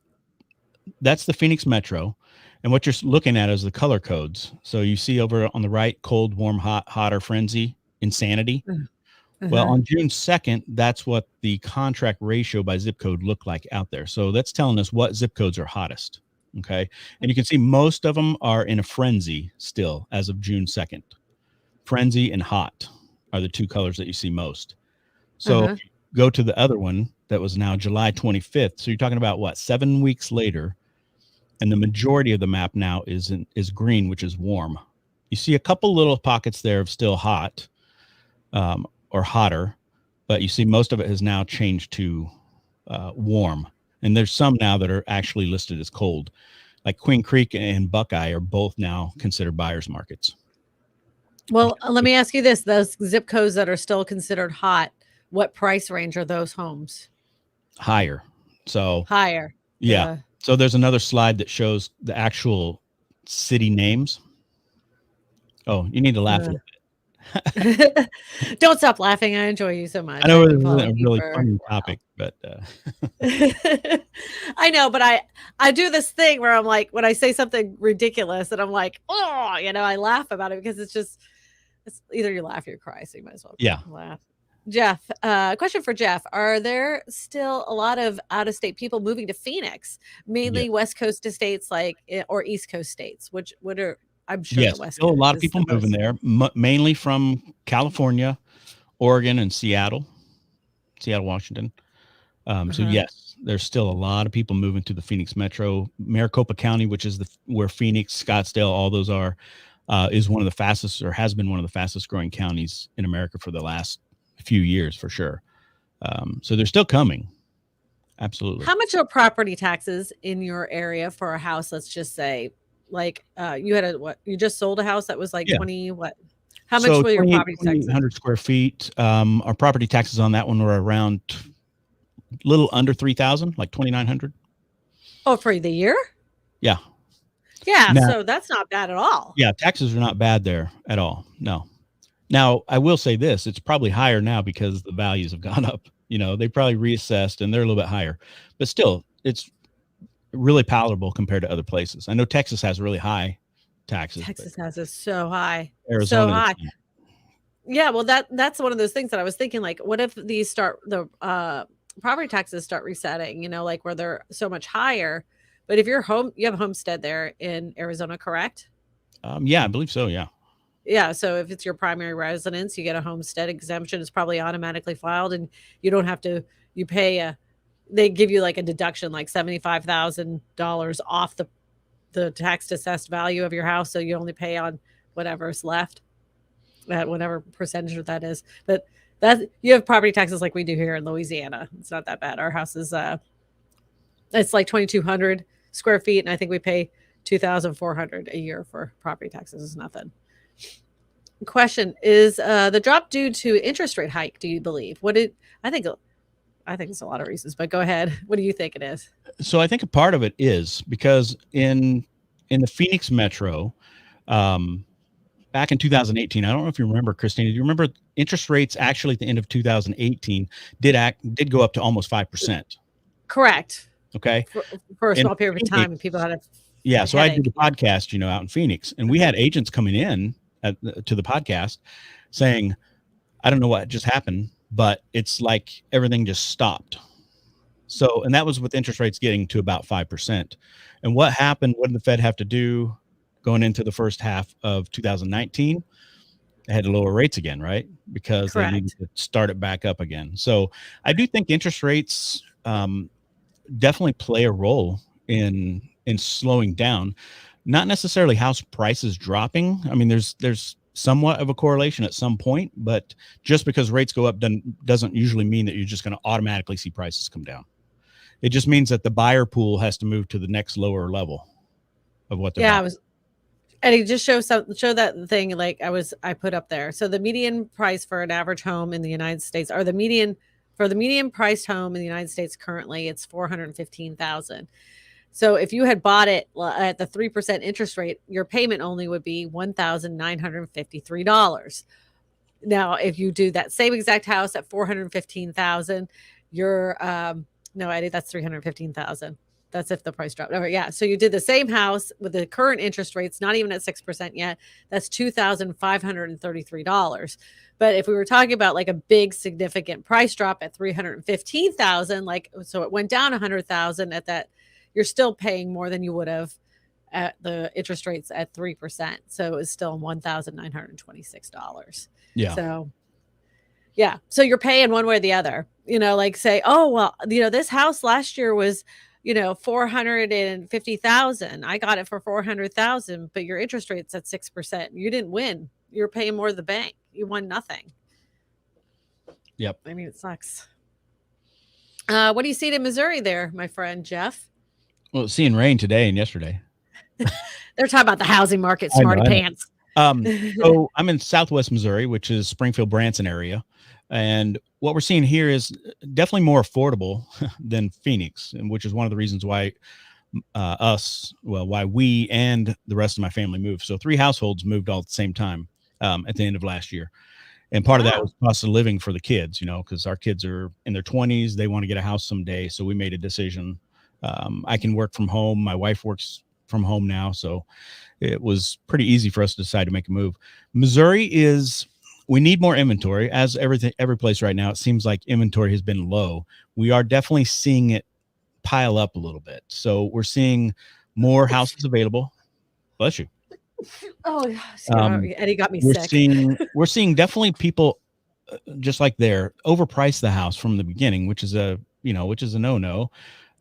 that's the Phoenix Metro. And what you're looking at is the color codes. So you see over on the right, cold, warm, hot, hotter, frenzy, insanity. Well,
Uh-huh.
on June 2nd, that's what the contract ratio by zip code looked like out there. So that's telling us what zip codes are hottest. Okay. And you can see most of them are in a frenzy still as of June 2nd. Frenzy and hot are the two colors that you see most. So
Uh-huh.
if you go to the other one that was now July 25th. So you're talking about what, 7 weeks later, and the majority of the map now is green, which is warm. You see a couple little pockets there of still hot, or hotter, but you see most of it has now changed to warm. And there's some now that are actually listed as cold, like Queen Creek and Buckeye are both now considered buyers markets.
Well, let me ask you this: those zip codes that are still considered hot, what price range are those homes?
Higher. So
Higher.
yeah.
Yeah.
So there's another slide that shows the actual city names. Oh, you need to laugh a little.
Don't stop laughing. I enjoy you so
I
much.
know
I've
it
been
isn't
following
a
you
really
for
funny
a while.
topic, but
I know, but I do this thing where I'm like, when I say something ridiculous, and I'm like, oh, I laugh about it because it's either you laugh or you cry, so you might as well
yeah.
laugh. Jeff, question for Jeff: are there still a lot of out of state people moving to Phoenix,
Yeah.
mainly West Coast states, or East Coast states? Which what are I'm sure the
Yes.
West
Still a
Coast
lot of
is
people
the
moving
most.
there, mainly from California, Oregon, and Seattle, Washington. So
Uh-huh.
yes, there's still a lot of people moving to the Phoenix metro. Maricopa County, which is where Phoenix, Scottsdale, all those are, is one of the fastest, or has been one of the fastest growing counties in America for the last few years, for sure. So they're still coming. Absolutely.
How much are property taxes in your area for a house? Let's just say, you had you just sold a house that was like
Yeah.
20, what? How much
So
were your property taxes?
2,800 square feet. Our property taxes on that one were around a little under 3,000, like 2,900.
Oh, for the year?
Yeah.
Yeah,
Now,
so that's not bad at all.
yeah, taxes are not bad there at all. No. Now, I will say this, it's probably higher now because the values have gone up. They probably reassessed and they're a little bit higher, but still, it's really palatable compared to other places. I know Texas has really high taxes, but
Texas has is so high. So
Arizona does
high.
not.
Yeah, well, that's one of those things that I was thinking, like, what if the property taxes start resetting, like where they're so much higher. But if you have a homestead there in Arizona, correct?
Yeah, I believe so. Yeah.
Yeah, so if it's your primary residence, you get a homestead exemption. It's probably automatically filed, and you don't have to. You pay they give you like a deduction, like $75,000 off the tax assessed value of your house, so you only pay on whatever's left, at whatever percentage that is. But that you have property taxes like we do here in Louisiana. It's not that bad. Our house is it's like 2,200 square feet, and I think we pay 2,400 a year for property taxes. Is nothing. Question: is the drop due to interest rate hike? Do you believe? I think? I think it's a lot of reasons, but go ahead. What do you think it is?
So I think a part of it is because in the Phoenix metro, um, back in 2018, I don't know if you remember, Christina. Do you remember interest rates actually at the end of 2018 did go up to almost 5%?
Correct.
Okay.
For a
In
small period of time, and
Phoenix,
people had
yeah.
a
So I did
headache.
the podcast, out in Phoenix, and we had agents coming in to the podcast saying, I don't know what just happened, but it's like everything just stopped. So, and that was with interest rates getting to about 5%. And what happened? What did the Fed have to do going into the first half of 2019? They had to lower rates again, right? Because they needed
Correct.
to start it back up again. So I do think interest rates definitely play a role in slowing down. Not necessarily house prices dropping. I mean, there's somewhat of a correlation at some point, but just because rates go up doesn't usually mean that you're just going to automatically see prices come down. It just means that the buyer pool has to move to the next lower level of what they're
Yeah,
buying.
I was, and it just show that thing like I put up there. So the median price for an average home in the United States, or the median priced home in the United States currently, it's 415,000. So if you had bought it at the 3% interest rate, your payment only would be $1,953. Now, if you do that same exact house at 415,000, you're no, Eddie, that's 315,000. That's if the price dropped. Oh, yeah. So you did the same house with the current interest rates, not even at 6% yet. That's $2,533. But if we were talking about like a big significant price drop at 315,000, like so it went down 100,000 at that, you're still paying more than you would have at the interest rates at 3%. So it's still $1,926.
Yeah.
So yeah. So you're paying one way or the other, like say, oh, well, this house last year was, 450,000. I got it for 400,000, but your interest rate's at 6%. You didn't win. You're paying more to the bank. You won nothing.
Yep.
I mean, it sucks. What do you see in Missouri there, my friend Jeff?
Well, it's seeing rain today and yesterday.
They're talking about the housing market,
I know.
smarty pants.
So I'm in Southwest Missouri, which is Springfield, Branson area. And what we're seeing here is definitely more affordable than Phoenix, and which is one of the reasons why why we and the rest of my family moved. So 3 households moved all at the same time at the end of last year. And part of that was cost of living for the kids, because our kids are in their 20s. They want to get a house someday. So we made a decision. I can work from home. My wife works from home now. So it was pretty easy for us to decide to make a move. Missouri we need more inventory. As every place right now, it seems like inventory has been low. We are definitely seeing it pile up a little bit. So we're seeing more houses available. Bless you.
Oh, Eddie got me sick.
We're seeing definitely people just like overprice the house from the beginning, which is a no-no.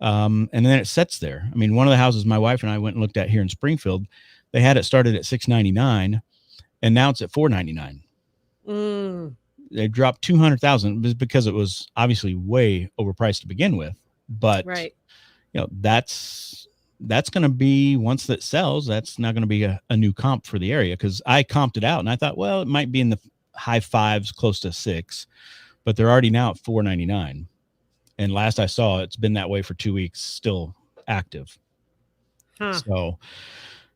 And then it sits there. I mean, one of the houses my wife and I went and looked at here in Springfield, they had it started at $699 and now it's at $499. They dropped $200,000 because it was obviously way overpriced to begin with. But
right.
That's going to be, once that sells, that's not going to be a new comp for the area, because I comped it out and I thought, well, it might be in the high 5s, close to 6, but they're already now at $499. And last I saw, it's been that way for 2 weeks, still active. So,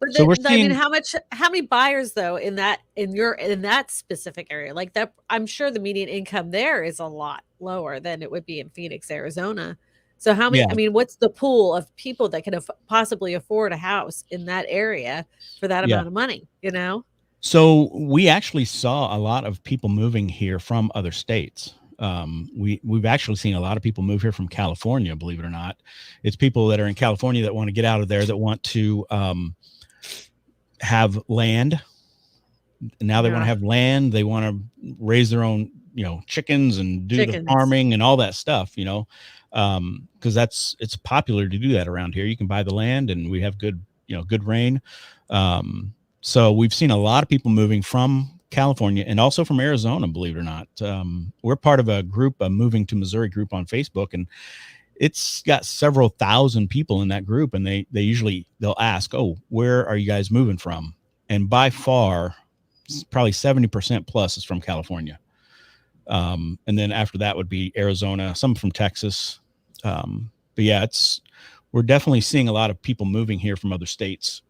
we're seeing,
how many buyers though in that specific area like that? I'm sure the median income there is a lot lower than it would be in Phoenix, Arizona. So how many, what's the pool of people that can possibly afford a house in that area for that amount of money,
So we actually saw a lot of people moving here from other states. We've actually seen a lot of people move here from California, believe it or not. It's people that are in California that want to get out of there, that want to have land. Now they want to have land. They want to raise their own, chickens and do the farming and all that stuff, because it's popular to do that around here. You can buy the land and we have good rain. So we've seen a lot of people moving from California and also from Arizona, believe it or not. We're part of a moving to Missouri group on Facebook, and it's got several thousand people in that group. And they'll ask, oh, where are you guys moving from? And by far, probably 70% plus is from California. And then after that would be Arizona, some from Texas. But yeah, we're definitely seeing a lot of people moving here from other states.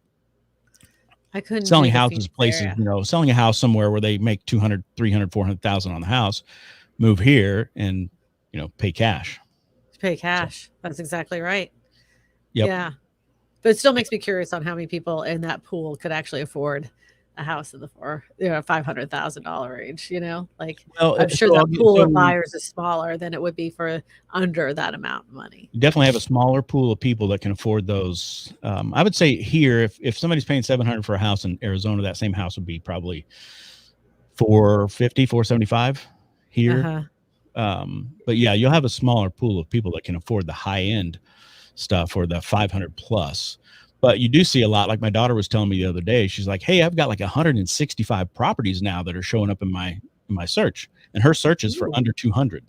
I couldn't
selling houses, places, selling a house somewhere where they make 200, 300, 400,000 on the house, move here and, pay cash.
That's exactly right.
Yep.
Yeah. But it still makes me curious on how many people in that pool could actually afford a house in the $500,000 range, I'm sure that pool of buyers is smaller than it would be for under that amount of money.
You definitely have a smaller pool of people that can afford those. I would say here, if somebody's paying $700 for a house in Arizona, that same house would be probably $450, $475 here. But yeah, you'll have a smaller pool of people that can afford the high end stuff or the 500 plus. But you do see a lot, like my daughter was telling me the other day. She's like, hey, I've got like 165 properties now that are showing up in my search. And her search is for under 200.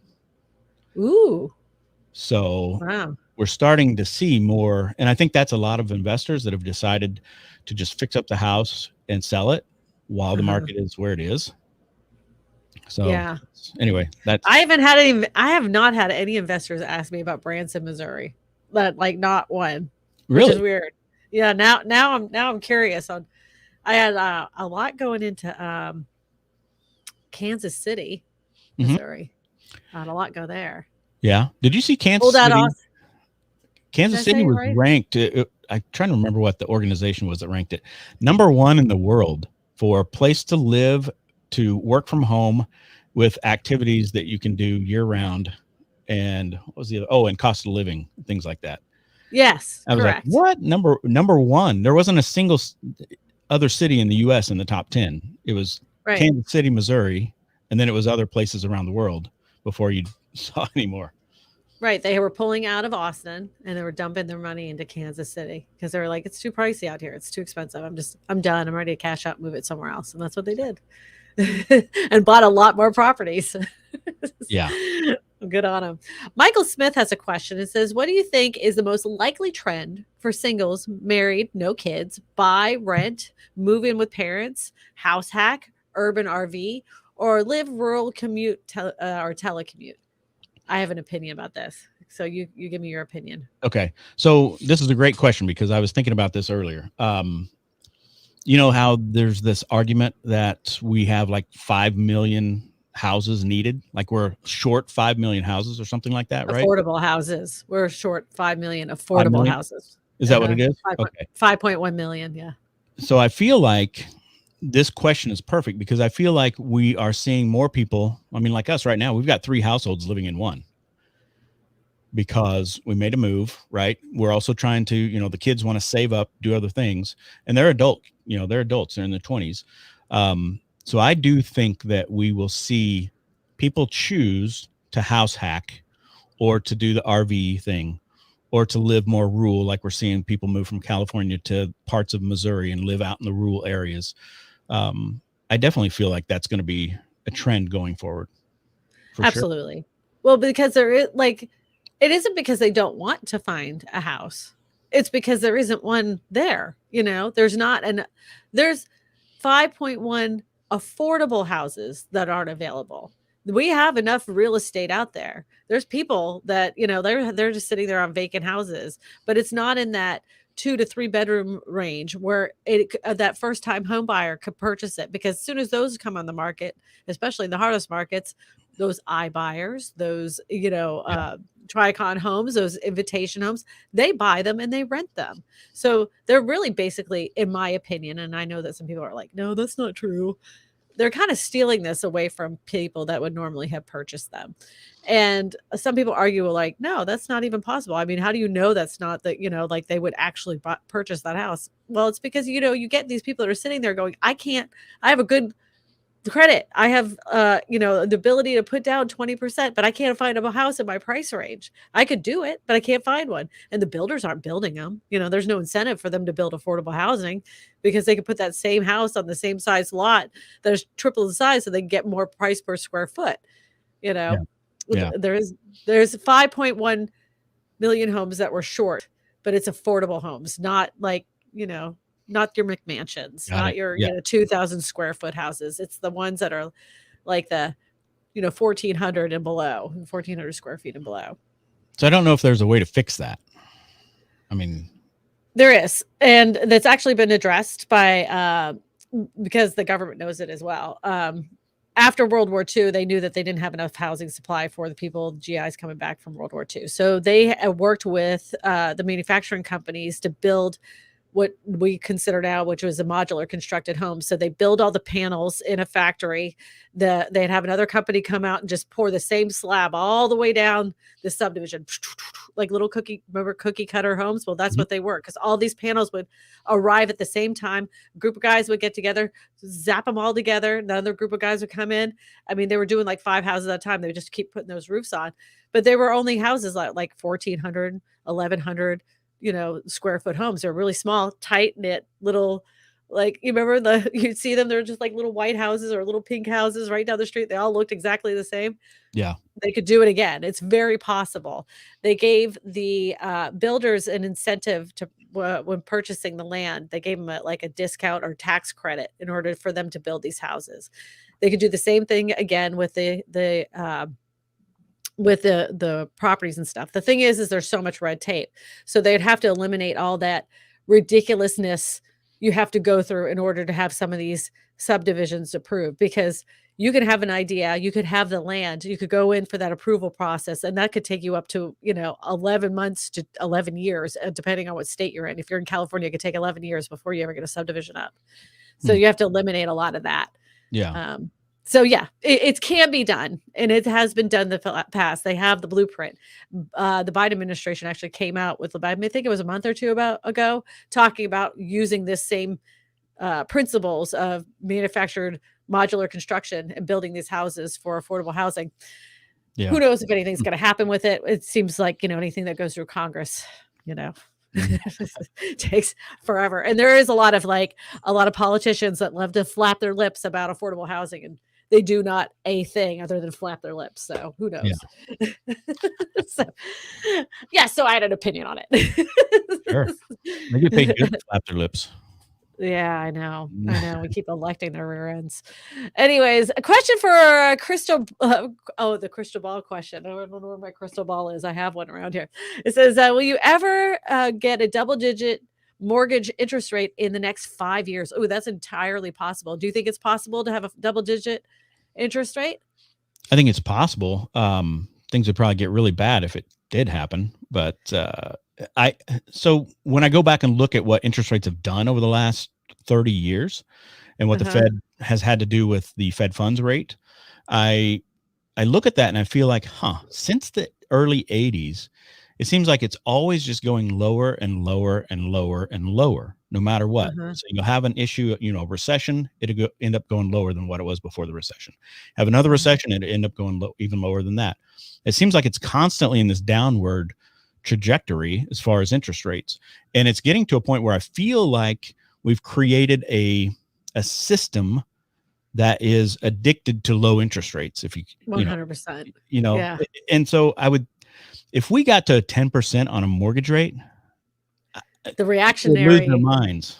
Ooh.
So we're starting to see more. And I think that's a lot of investors that have decided to just fix up the house and sell it while the market is where it is. So anyway,
I have not had any investors ask me about Branson, Missouri. But not one.
Really?
Which is weird. Yeah, now I'm curious. I had a lot going into Kansas City, Missouri. I had a lot go there.
Yeah. Did you see Kansas City? Kansas City was ranked. I'm trying to remember what the organization was that ranked it. Number 1 in the world for a place to live, to work from home with activities that you can do year round. And what was the other? Oh, and cost of living, things like that.
Yes,
I was
correct.
like, what? Number 1? There wasn't a single other city in the U.S. in the top 10. It was Kansas City, Missouri, and then it was other places around the world before you saw any more.
Right. They were pulling out of Austin and they were dumping their money into Kansas City because they were like, it's too pricey out here. It's too expensive. I'm done. I'm ready to cash out and move it somewhere else. And that's what they did. And bought a lot more properties.
Yeah.
Good on him. Michael Smith has a question. It says, what do you think is the most likely trend for singles, married, no kids, buy, rent, move in with parents, house hack, urban RV, or live rural commute or telecommute? I have an opinion about this. So you give me your opinion.
Okay. So this is a great question because I was thinking about this earlier. You know how there's this argument that we have like 5 million houses needed, like we're short 5 million houses or something like that, right?
Affordable houses. We're short 5 million
5
affordable
million.
houses.
Is that what it is?
5,
Okay.
5.1 million. Yeah.
So I feel like this question is perfect because I feel like we are seeing more people. I mean, like us right now, we've got 3 households living in one because we made a move, right? We're also trying to, you know, the kids want to save up, do other things, and they're adults, they're in their 20s. So I do think that we will see people choose to house hack or to do the RV thing or to live more rural, like we're seeing people move from California to parts of Missouri and live out in the rural areas. I definitely feel like that's going to be a trend going forward. For
Absolutely.
sure.
Well, because there is it isn't because they don't want to find a house. It's because there isn't one there. There's not there's 5.1 affordable houses that aren't available. We have enough real estate out there. There's people that, they're just sitting there on vacant houses, but it's not in that 2 to 3 bedroom range where that first time home buyer could purchase it, because as soon as those come on the market, especially in the hardest markets, those iBuyers, those, Tricon homes, those invitation homes, they buy them and they rent them. So they're really basically, in my opinion, and I know that some people are like, no, that's not true. They're kind of stealing this away from people that would normally have purchased them. And some people argue like, no, that's not even possible. I mean, how do you know that's not that, like they would actually purchase that house? Well, it's because, you get these people that are sitting there going, I have a good credit. I have, the ability to put down 20%, but I can't find a house in my price range. I could do it, but I can't find one. And the builders aren't building them. There's no incentive for them to build affordable housing because they could put that same house on the same size lot that's triple the size so they can get more price per square foot.
Yeah. Yeah.
There's 5.1 million homes that were short, but it's affordable homes, not like, not your McMansions,
Got
not
it.
your,
Yeah.
2,000 square foot houses. It's the ones that are like the, 1,400 and below, 1,400 square feet and below.
So I don't know if there's a way to fix that. I mean,
there is, and that's actually been addressed by, because the government knows it as well. After World War II, they knew that they didn't have enough housing supply for the people, the GIs coming back from World War II. So they worked with the manufacturing companies to build what we consider now, which was a modular constructed home. So they build all the panels in a factory. They'd have another company come out and just pour the same slab all the way down the subdivision, like little cookie cutter homes. Well, that's what they were, because all these panels would arrive at the same time. A group of guys would get together, zap them all together. Another group of guys would come in. I mean, they were doing like 5 houses at a time. They would just keep putting those roofs on. But they were only houses like 1,400, 1,100, square foot homes. They're really small, tight knit little, like, you remember you'd see them, they're just like little white houses or little pink houses right down the street. They all looked exactly the same.
Yeah.
They could do it again. It's very possible. They gave the builders an incentive to when purchasing the land. They gave them a discount or tax credit in order for them to build these houses. They could do the same thing again with the properties and stuff. The thing is there's so much red tape. So they'd have to eliminate all that ridiculousness you have to go through in order to have some of these subdivisions approved, because you could have an idea, you could have the land, you could go in for that approval process, and that could take you up to, 11 months to 11 years, depending on what state you're in. If you're in California, it could take 11 years before you ever get a subdivision up. So you have to eliminate a lot of that.
Yeah.
So yeah, it can be done, and it has been done in the past. They have the blueprint. The Biden administration actually came out with, I think it was a month or two ago, talking about using this same principles of manufactured modular construction and building these houses for affordable housing.
Yeah.
Who knows if anything's going to happen with it? It seems like, anything that goes through Congress, takes forever. And there is a lot of politicians that love to flap their lips about affordable housing, and they do not a thing other than flap their lips. So who knows? So, yeah, so I had an opinion on it.
Sure. They get paid good to flap their lips.
Yeah, I know. We keep electing their rear ends. Anyways, a question for crystal. The crystal ball question. I don't know where my crystal ball is. I have one around here. It says, "Will you ever get a double-digit mortgage interest rate in the next 5 years?" Oh, that's entirely possible. Do you think it's possible to have a double-digit interest rate?
I think it's possible. Things would probably get really bad if it did happen. But so when I go back and look at what interest rates have done over the last 30 years and what the Fed has had to do with the Fed funds rate, I look at that and I feel like, since the early 80s, it seems like it's always just going lower and lower and lower and lower, no matter what. So you'll have an issue, recession, it'll end up going lower than what it was before the recession. Have another recession, it'll end up going even lower than that. It seems like it's constantly in this downward trajectory as far as interest rates. And it's getting to a point where I feel like we've created a system that is addicted to low interest rates. If
100%.
And so if we got to 10% on a mortgage rate,
the reactionary
lose their minds.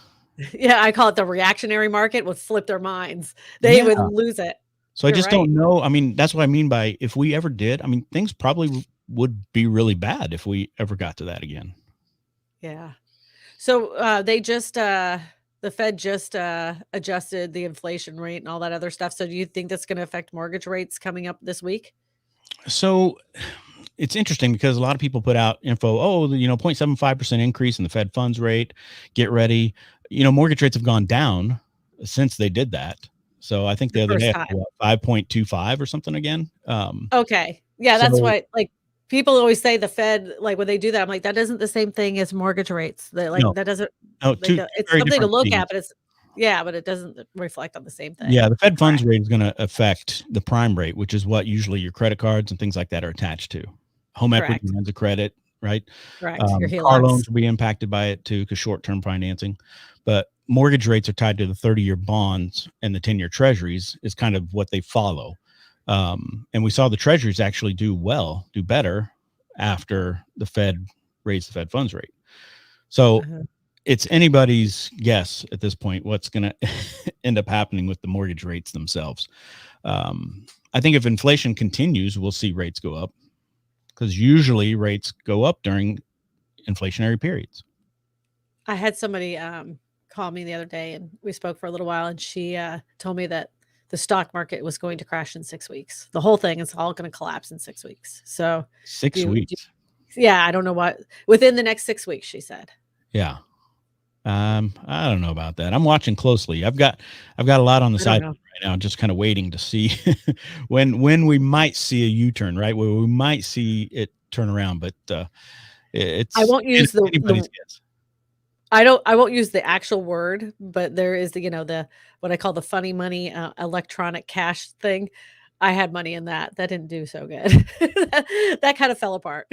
Yeah, I call it the reactionary market would flip their minds. They would lose it.
So I just don't know. I mean, that's what I mean by if we ever did, I mean, things probably would be really bad if we ever got to that again.
Yeah. So they just the Fed just adjusted the inflation rate and all that other stuff. So do you think that's going to affect mortgage rates coming up this week?
So it's interesting because a lot of people put out info, 0.75% increase in the Fed funds rate. Get ready. Mortgage rates have gone down since they did that. So I think the other day, 5.25 or something again.
Okay. Yeah, that's why, like, people always say the Fed, like, when they do that, I'm like, that isn't the same thing as mortgage rates. That doesn't. It's something to look at, but but it doesn't reflect on the same thing.
Yeah, the Fed funds rate is going to affect the prime rate, which is what usually your credit cards and things like that are attached to. Home equity lines of credit, right?
Correct. Your
car loans will be impacted by it too, because short-term financing. But mortgage rates are tied to the 30-year bonds, and the 10-year treasuries is kind of what they follow. And we saw the treasuries actually do better after the Fed raised the Fed funds rate. So it's anybody's guess at this point what's going to end up happening with the mortgage rates themselves. I think if inflation continues, we'll see rates go up, because usually rates go up during inflationary periods.
I had somebody call me the other day, and we spoke for a little while, and she told me that the stock market was going to crash in 6 weeks. The whole thing is all going to collapse in 6 weeks. So
6 weeks.
Yeah, I don't know what, within the next 6 weeks, she said.
Yeah. I don't know about that. I'm watching closely. I've got a lot on the side right now, just kind of waiting to see when we might see a U-turn, right? Where we might see it turn around, but
I won't use
anybody's guess.
I won't use the actual word, but there is the what I call the funny money electronic cash thing. I had money in that. That didn't do so good. that kind of fell apart.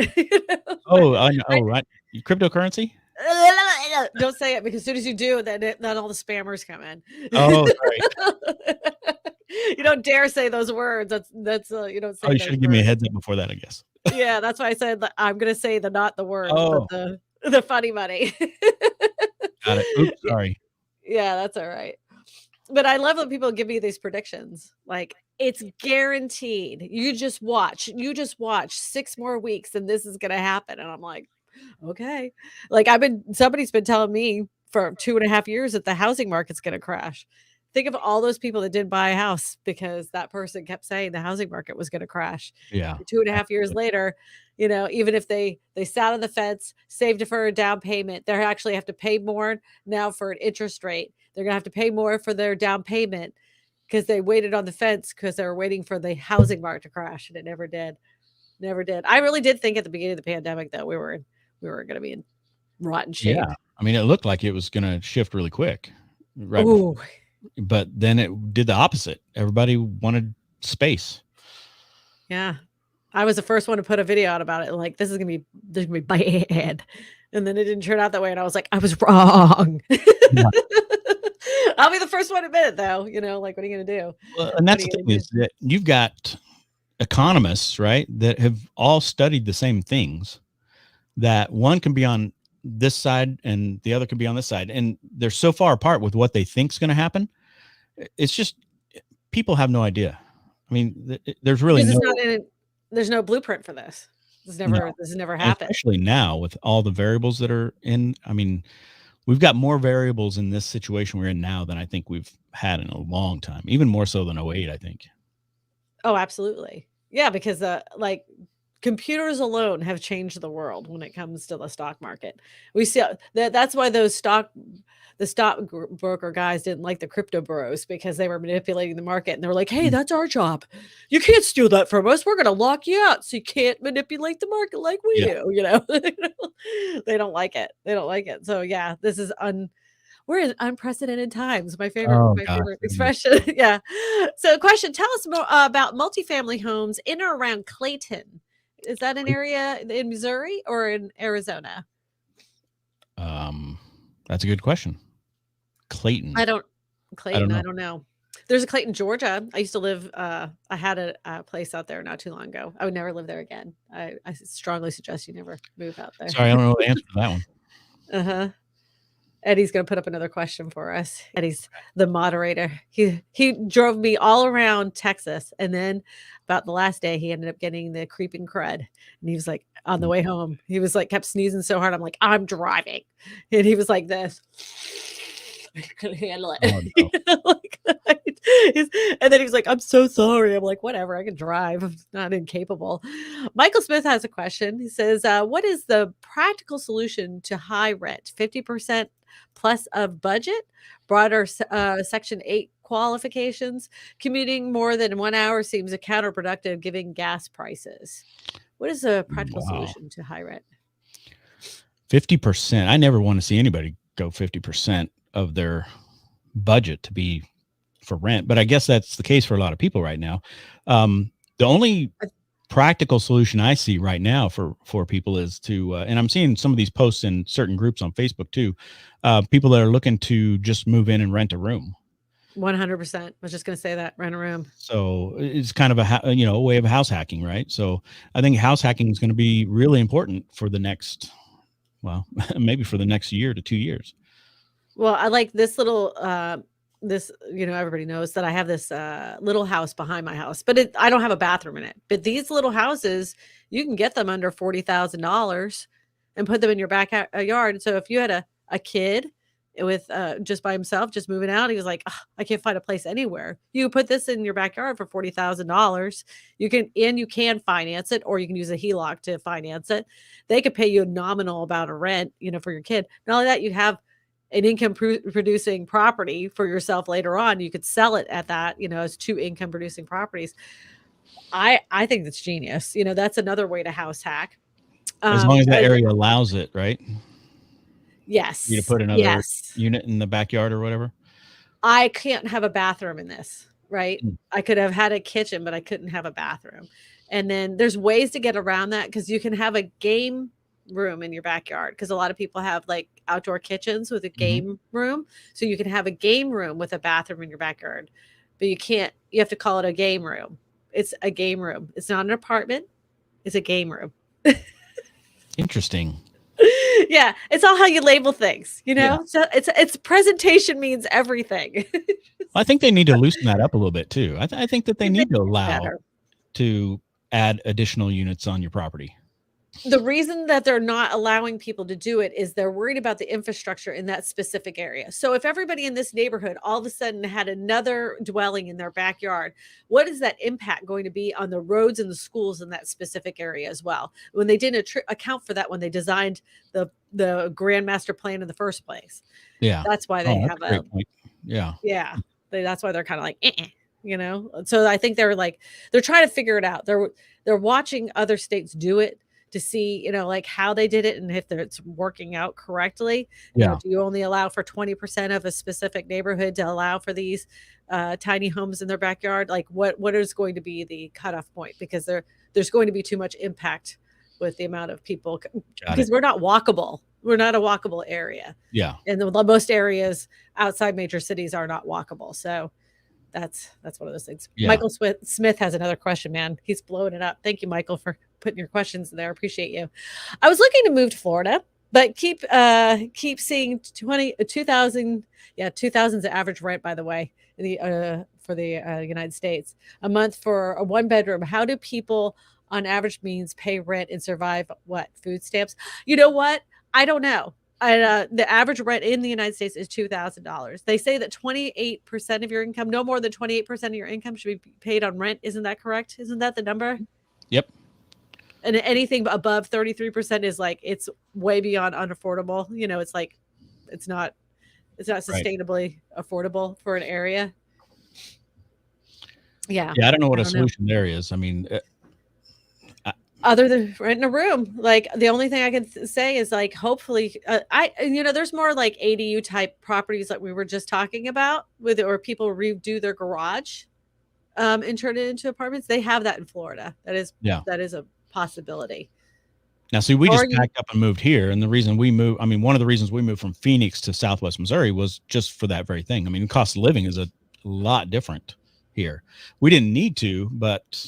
Oh, I know. Oh, right. Cryptocurrency?
Don't say it, because as soon as you do, then all the spammers come in.
Oh, sorry.
You don't dare say those words. That's you don't say.
Oh, you should have given me a heads up before that, I guess.
Yeah, that's why I said I'm going to say not the word,
but
the funny money.
Got it. Oops, sorry.
Yeah, that's all right. But I love when people give me these predictions. Like, it's guaranteed. You just watch 6 more weeks and this is going to happen. And I'm like, okay. Like, somebody's been telling me for 2.5 years that the housing market's going to crash. Think of all those people that didn't buy a house because that person kept saying the housing market was going to crash.
Yeah.
2.5 years later, even if they sat on the fence, saved it for a down payment, they actually have to pay more now for an interest rate. They're going to have to pay more for their down payment because they waited on the fence because they were waiting for the housing market to crash, and it never did. Never did. I really did think at the beginning of the pandemic that we were going to be in rotten shape.
Yeah. I mean, it looked like it was going to shift really quick. Right. But then it did the opposite. Everybody wanted space.
Yeah. I was the first one to put a video out about it. Like, this is going to be bad. And then it didn't turn out that way. And I was like, I was wrong.
Yeah.
I'll be the first one to admit it, though. Like, what are you going to do?
Well, and
What
that's
are
the
you
thing
going to
is that you've got economists, right, that have all studied the same things. That one can be on this side and the other can be on this side, and they're so far apart with what they think is going to happen. It's just people have no idea. I mean, there's really
Because
no
there's no blueprint for this.
no,
This has never
and
happened.
especially now with all the variables that are in. I mean, we've got more variables in this situation we're in now than I think we've had in a long time, even more so than '08, I think.
Oh, absolutely. Yeah, because like computers alone have changed the world when it comes to the stock market. We see that's why the stockbroker guys didn't like the crypto bros because they were manipulating the market and they were like, "Hey,
Mm.
that's our job. You can't steal that from us. We're going to lock you out so you can't manipulate the market like we
Yeah.
do." They don't like it. They don't like it. So yeah, we're in unprecedented times.
Oh
My
gosh.
favorite expression. Yeah. So, question: tell us more about multifamily homes in or around Clayton. Is that an area in Missouri or in Arizona?
Um, that's a good question. Clayton.
I don't
I don't
Clayton. I
know.
don't know. There's a Clayton, Georgia. I used to live. I had a place out there not too long ago. I would never live there again. I strongly suggest you never move out there.
Sorry, I don't know the answer to that one.
Uh huh. Eddie's gonna put up another question for us. Eddie's the moderator. He drove me all around Texas, and then about the last day, he ended up getting the creeping crud, and he was like, on the way home, he was like, kept sneezing so hard. I'm like, I'm driving, and he was like this. I couldn't handle it.
Oh no.
Like, and then he was like, I'm so sorry. I'm like, whatever, I can drive. I'm not incapable. Michael Smith has a question. He says, what is the practical solution to high rent? 50% plus of budget, broader Section 8 qualifications, commuting more than 1 hour seems counterproductive given gas prices. What is a practical
Wow.
solution to high rent?
50%. I never want to see anybody go 50% of their budget to be for rent, but I guess that's the case for a lot of people right now. The only practical solution I see right now for people is to, and I'm seeing some of these posts in certain groups on Facebook too, people that are looking to just move in and rent a room.
100%. I was just going to say that, rent a room.
So it's kind of a way of house hacking, right? So I think house hacking is going to be really important for the next, well, maybe for the next year to 2 years.
Well, I like this little everybody knows that I have this little house behind my house, but I don't have a bathroom in it. But these little houses, you can get them under $40,000 and put them in your backyard. So if you had a kid with just by himself, just moving out, he was like, "Ugh, I can't find a place anywhere." You can put this in your backyard for $40,000. You can finance it, or you can use a HELOC to finance it. They could pay you a nominal amount of rent, for your kid. Not only that, you have an income producing property for yourself later on. You could sell it at that, as two income producing properties. I think that's genius. That's another way to house hack.
As long as that area allows it, right?
Yes.
You to put another unit in the backyard or whatever.
I can't have a bathroom in this, right?
Mm.
I could have had a kitchen, but I couldn't have a bathroom. And then there's ways to get around that because you can have a game room in your backyard, because a lot of people have like outdoor kitchens with a game room. So you can have a game room with a bathroom in your backyard, but you have to call it a game room. It's a game room. It's not an apartment. It's a game room.
Interesting.
Yeah, it's all how you label things,
Yeah.
So it's presentation means everything.
I think they need to loosen that up a little bit too. I think that they need to allow
Better.
to add additional units on your property.
The reason that they're not allowing people to do it is they're worried about the infrastructure in that specific area. So if everybody in this neighborhood all of a sudden had another dwelling in their backyard, what is that impact going to be on the roads and the schools in that specific area as well? When they didn't account for that when they designed the grand master plan in the first place.
Yeah.
That's why they have
a great point. Yeah.
Yeah. That's why they're kind of like, So I think they're trying to figure it out. They're watching other states do it to see, like how they did it and if it's working out correctly.
Yeah.
Do you only allow for 20% of a specific neighborhood to allow for these tiny homes in their backyard? Like what is going to be the cutoff point? Because there's going to be too much impact with the amount of people because we're not walkable. We're not a walkable area.
Yeah.
And most areas outside major cities are not walkable. So that's one of those things.
Yeah.
Michael Smith has another question, man. He's blowing it up. Thank you, Michael, for putting your questions there. Appreciate you. I was looking to move to Florida, but keep seeing 2,000. Yeah, 2,000 is the average rent, by the way, for the United States a month for a one bedroom. How do people on average means pay rent and survive what food stamps? You know what? I don't know. The average rent in the United States is $2,000. They say that 28% of your income, no more than 28% of your income, should be paid on rent. Isn't that correct? Isn't that the number?
Yep.
And anything above 33% is like it's way beyond unaffordable. You know, it's like it's not sustainably affordable for an area. Yeah.
Yeah, I don't know what a solution there is. I mean,
other than renting a room, like the only thing I can say is like, hopefully, there's more like ADU type properties like we were just talking about or people redo their garage, and turn it into apartments. They have that in Florida. That is a possibility.
Now, see, we just packed up and moved here. And the reason we moved, I mean, one of the reasons we moved from Phoenix to Southwest Missouri was just for that very thing. I mean, the cost of living is a lot different here. We didn't need to, but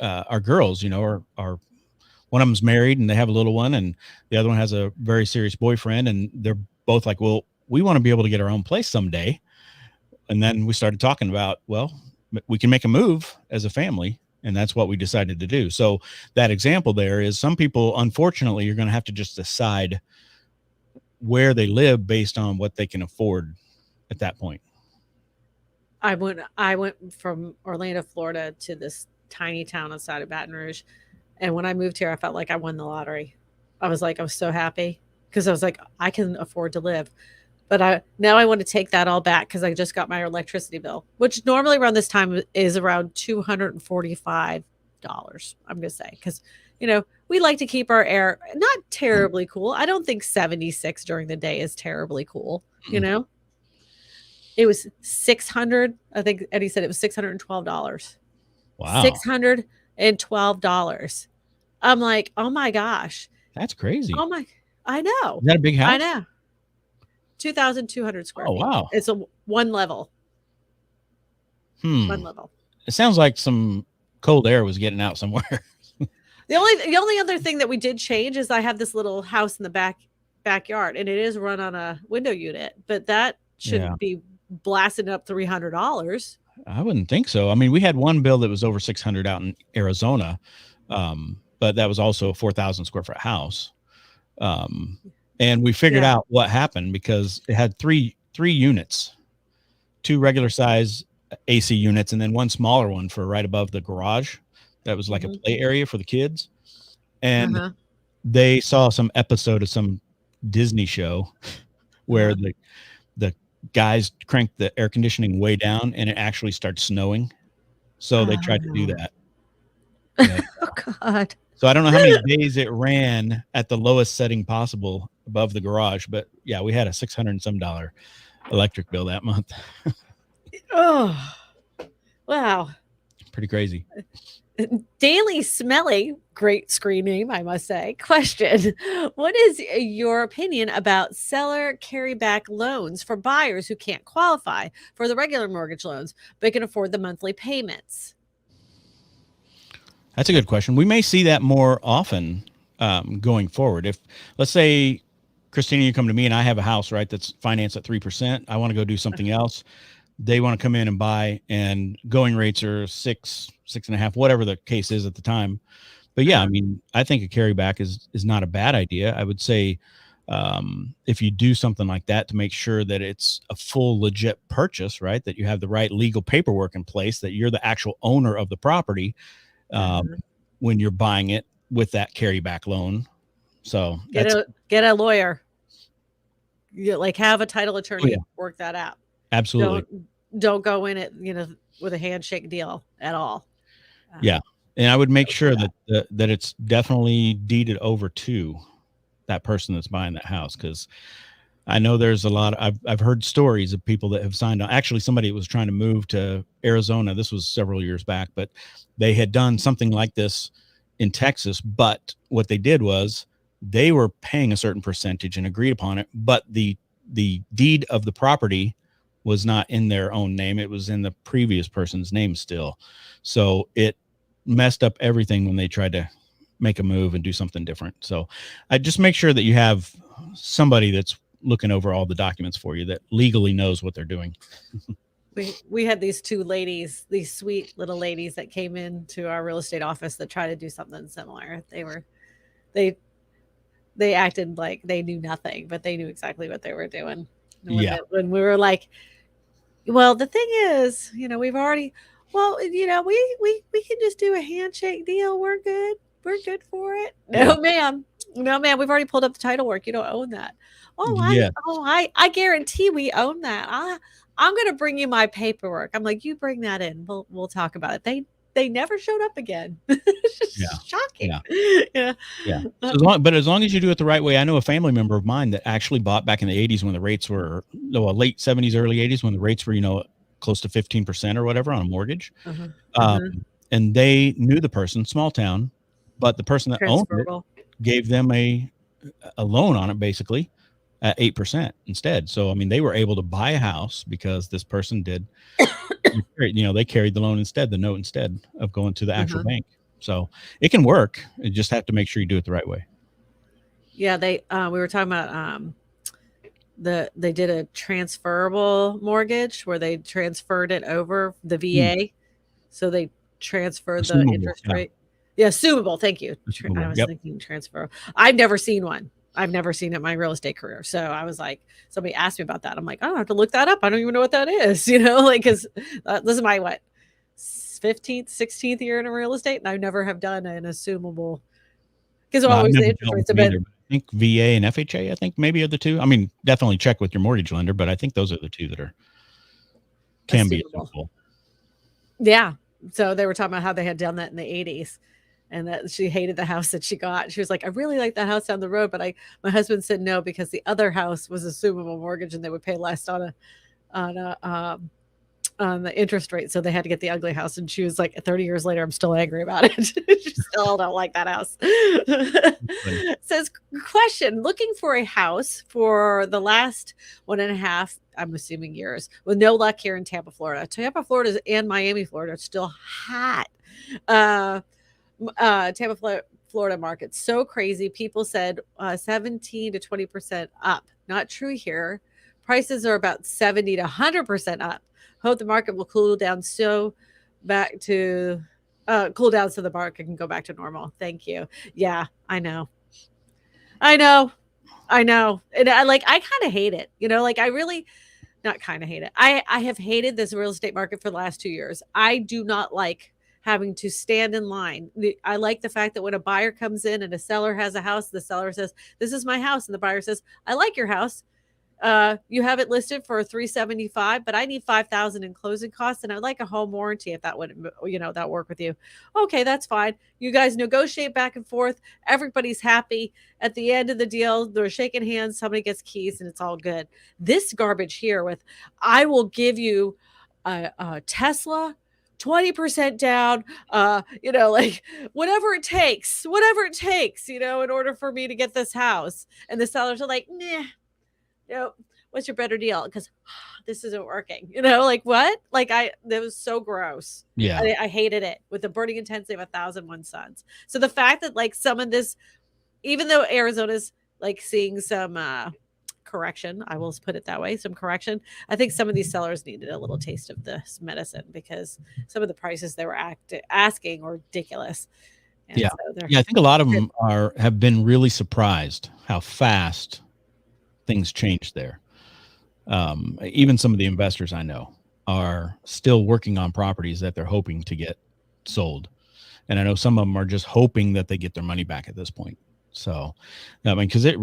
our girls, are one of them's married and they have a little one, and the other one has a very serious boyfriend, and they're both like, well, we want to be able to get our own place someday. And then we started talking about, well, we can make a move as a family. And that's what we decided to do. So that example there is some people, unfortunately, you're going to have to just decide where they live based on what they can afford at that point.
I went from Orlando, Florida to this tiny town outside of Baton Rouge. And when I moved here, I felt like I won the lottery. I was so happy because I was like, I can afford to live. But now I want to take that all back because I just got my electricity bill, which normally around this time is around $245, I'm going to say, because, we like to keep our air not terribly cool. I don't think 76 during the day is terribly cool, It was $600. I think Eddie said it was $612.
Wow.
$612. I'm like, oh my gosh.
That's crazy.
I know.
Is that a big house?
I know. 2,200 square feet.
Wow.
It's a one level. One level.
It sounds like some cold air was getting out somewhere.
The only other thing that we did change is I have this little house in the backyard, and it is run on a window unit, but that shouldn't be blasting up $300.
I wouldn't think so. I mean, we had one bill that was over 600 out in Arizona, but that was also a 4,000 square foot house. And we figured out what happened because it had three units, 2 regular size AC units, and then one smaller one for right above the garage. That was like a play area for the kids. And they saw some episode of some Disney show where the guys cranked the air conditioning way down and it actually started snowing. So they tried to do that.
Oh God.
So I don't know how many days it ran at the lowest setting possible above the garage, but yeah, we had a $600 and some electric bill that month.
Oh, wow.
Pretty crazy.
Daily Smelly, great screen name, I must say. Question: what is your opinion about seller carryback loans for buyers who can't qualify for the regular mortgage loans but can afford the monthly payments?
That's a good question. We may see that more often going forward. If, let's say, Kristina, you come to me and I have a house, right, that's financed at 3%. I want to go do something else. They want to come in and buy, and going rates are 6.5, whatever the case is at the time. But yeah, I mean, I think a carryback is not a bad idea. I would say if you do something like that to make sure that it's a full legit purchase, right, that you have the right legal paperwork in place, that you're the actual owner of the property when you're buying it with that carryback loan. So
get a lawyer. Have a title attorney work that out.
Absolutely.
Don't go in it, with a handshake deal at all.
Yeah. And I would make sure that it's definitely deeded over to that person that's buying that house. Cause I know there's a lot I've heard stories of people that have signed on. Actually, somebody was trying to move to Arizona. This was several years back, but they had done something like this in Texas. But what they did was they were paying a certain percentage and agreed upon it, but the deed of the property was not in their own name. It was in the previous person's name still. So it messed up everything when they tried to make a move and do something different. So I just make sure that you have somebody that's looking over all the documents for you that legally knows what they're doing.
We had these two ladies, these sweet little ladies that came into our real estate office that tried to do something similar. They acted like they knew nothing, but they knew exactly what they were doing. When we were like, well, the thing is, we've already, well, we can just do a handshake deal. We're good. We're good for it. No, ma'am. No, ma'am. We've already pulled up the title work. You don't own that. I guarantee we own that. I'm going to bring you my paperwork. I'm like, you bring that in. We'll talk about it. They never showed up again. Shocking.
Yeah. So as long as you do it the right way. I know a family member of mine that actually bought back in the 80s when the rates were late 70s, early 80s, when the rates were, close to 15% or whatever on a mortgage. And they knew the person, small town, but the person that owned it gave them a loan on it basically at 8% instead. So, I mean, they were able to buy a house because this person did, they carried the loan instead, the note instead of going to the actual bank. So it can work. You just have to make sure you do it the right way.
Yeah. We were talking about, they did a transferable mortgage where they transferred it over the VA. So they transferred the interest rate. Yeah. Assumable. Thank you. I was thinking transfer. I've never seen one. I've never seen it in my real estate career. So I was like, somebody asked me about that. I'm like, I don't have to look that up. I don't even know what that is, because this is my 15th, 16th year in real estate. And I never have done an assumable, because always the interest rates have been.
I think VA and FHA, I think maybe are the two. I mean, definitely check with your mortgage lender, but I think those are the two that can be assumable.
Yeah. So they were talking about how they had done that in the 80s. And that she hated the house that she got. She was like, I really like that house down the road, but my husband said no because the other house was assumable mortgage and they would pay less on the interest rate, so they had to get the ugly house. And she was like, 30 years later, I'm still angry about it. She still don't like that house. Says, question: looking for a house for the last 1.5, I'm assuming years, with no luck here in Tampa, Florida. Tampa, Florida, and Miami, Florida are still hot. Tampa, Florida market so crazy. People said 17 to 20% up. Not true here. Prices are about 70 to 100% up. Hope the market will cool down so the market can go back to normal. Thank you. Yeah, I know. And I kind of hate it. I really not kind of hate it. I have hated this real estate market for the last 2 years. I do not like having to stand in line. I like the fact that when a buyer comes in and a seller has a house, the seller says, this is my house. And the buyer says, I like your house. You have it listed for $375, but I need $5,000 in closing costs. And I'd like a home warranty if that would, that work with you. Okay, that's fine. You guys negotiate back and forth. Everybody's happy. At the end of the deal, they're shaking hands. Somebody gets keys and it's all good. This garbage here with, I will give you a Tesla, 20% down, whatever it takes, in order for me to get this house. And the sellers are like, nah, what's your better deal? Because this isn't working. What? That was so gross.
Yeah.
I hated it with the burning intensity of 1,001 suns. So the fact that some of this, even though Arizona's seeing some correction, I will put it that way, some correction, I think some of these sellers needed a little taste of this medicine because some of the prices they were asking were ridiculous. And
yeah. I think a lot of them have been really surprised how fast things changed there. Even some of the investors I know are still working on properties that they're hoping to get sold. And I know some of them are just hoping that they get their money back at this point. So, because it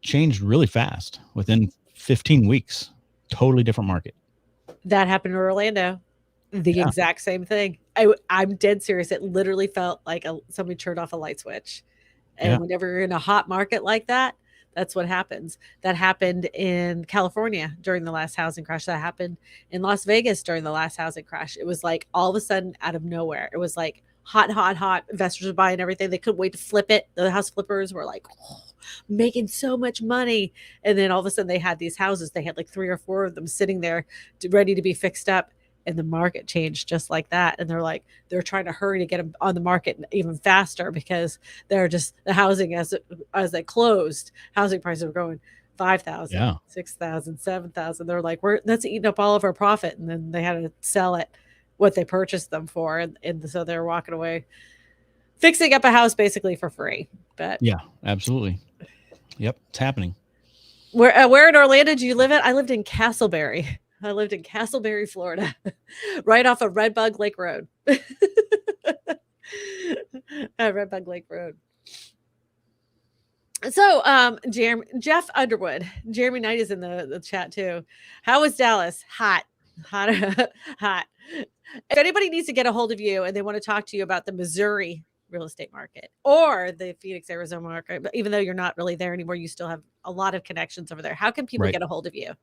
changed really fast within 15 weeks. Totally different market.
That happened in Orlando. The exact same thing. I'm dead serious. It literally felt like somebody turned off a light switch. And whenever you're in a hot market like that, that's what happens. That happened in California during the last housing crash. That happened in Las Vegas during the last housing crash. It was all of a sudden out of nowhere. It was hot. Investors were buying everything. They couldn't wait to flip it. The house flippers were like, oh, making so much money. And then all of a sudden they had these houses. They had like 3 or 4 of them sitting there ready to be fixed up. And the market changed just like that. And they're trying to hurry to get them on the market even faster because they're just the housing as they closed, housing prices were going 5,000,
Yeah.
6,000, 7,000. They're like, that's eating up all of our profit. And then they had to sell it what they purchased them for. And so they're walking away, fixing up a house basically for free. But
yeah, absolutely. Yep. It's happening.
Where in Orlando do you live at? I lived in Castleberry. I lived in Castleberry, Florida, right off of Redbug Lake Road. Redbug Lake Road. So, Jeff Underwood, Jeremy Knight is in the chat too. How was Dallas? Hot. Hot. If anybody needs to get a hold of you and they want to talk to you about the Missouri real estate market or the Phoenix, Arizona market, but even though you're not really there anymore, you still have a lot of connections over there. How can people get a hold of you?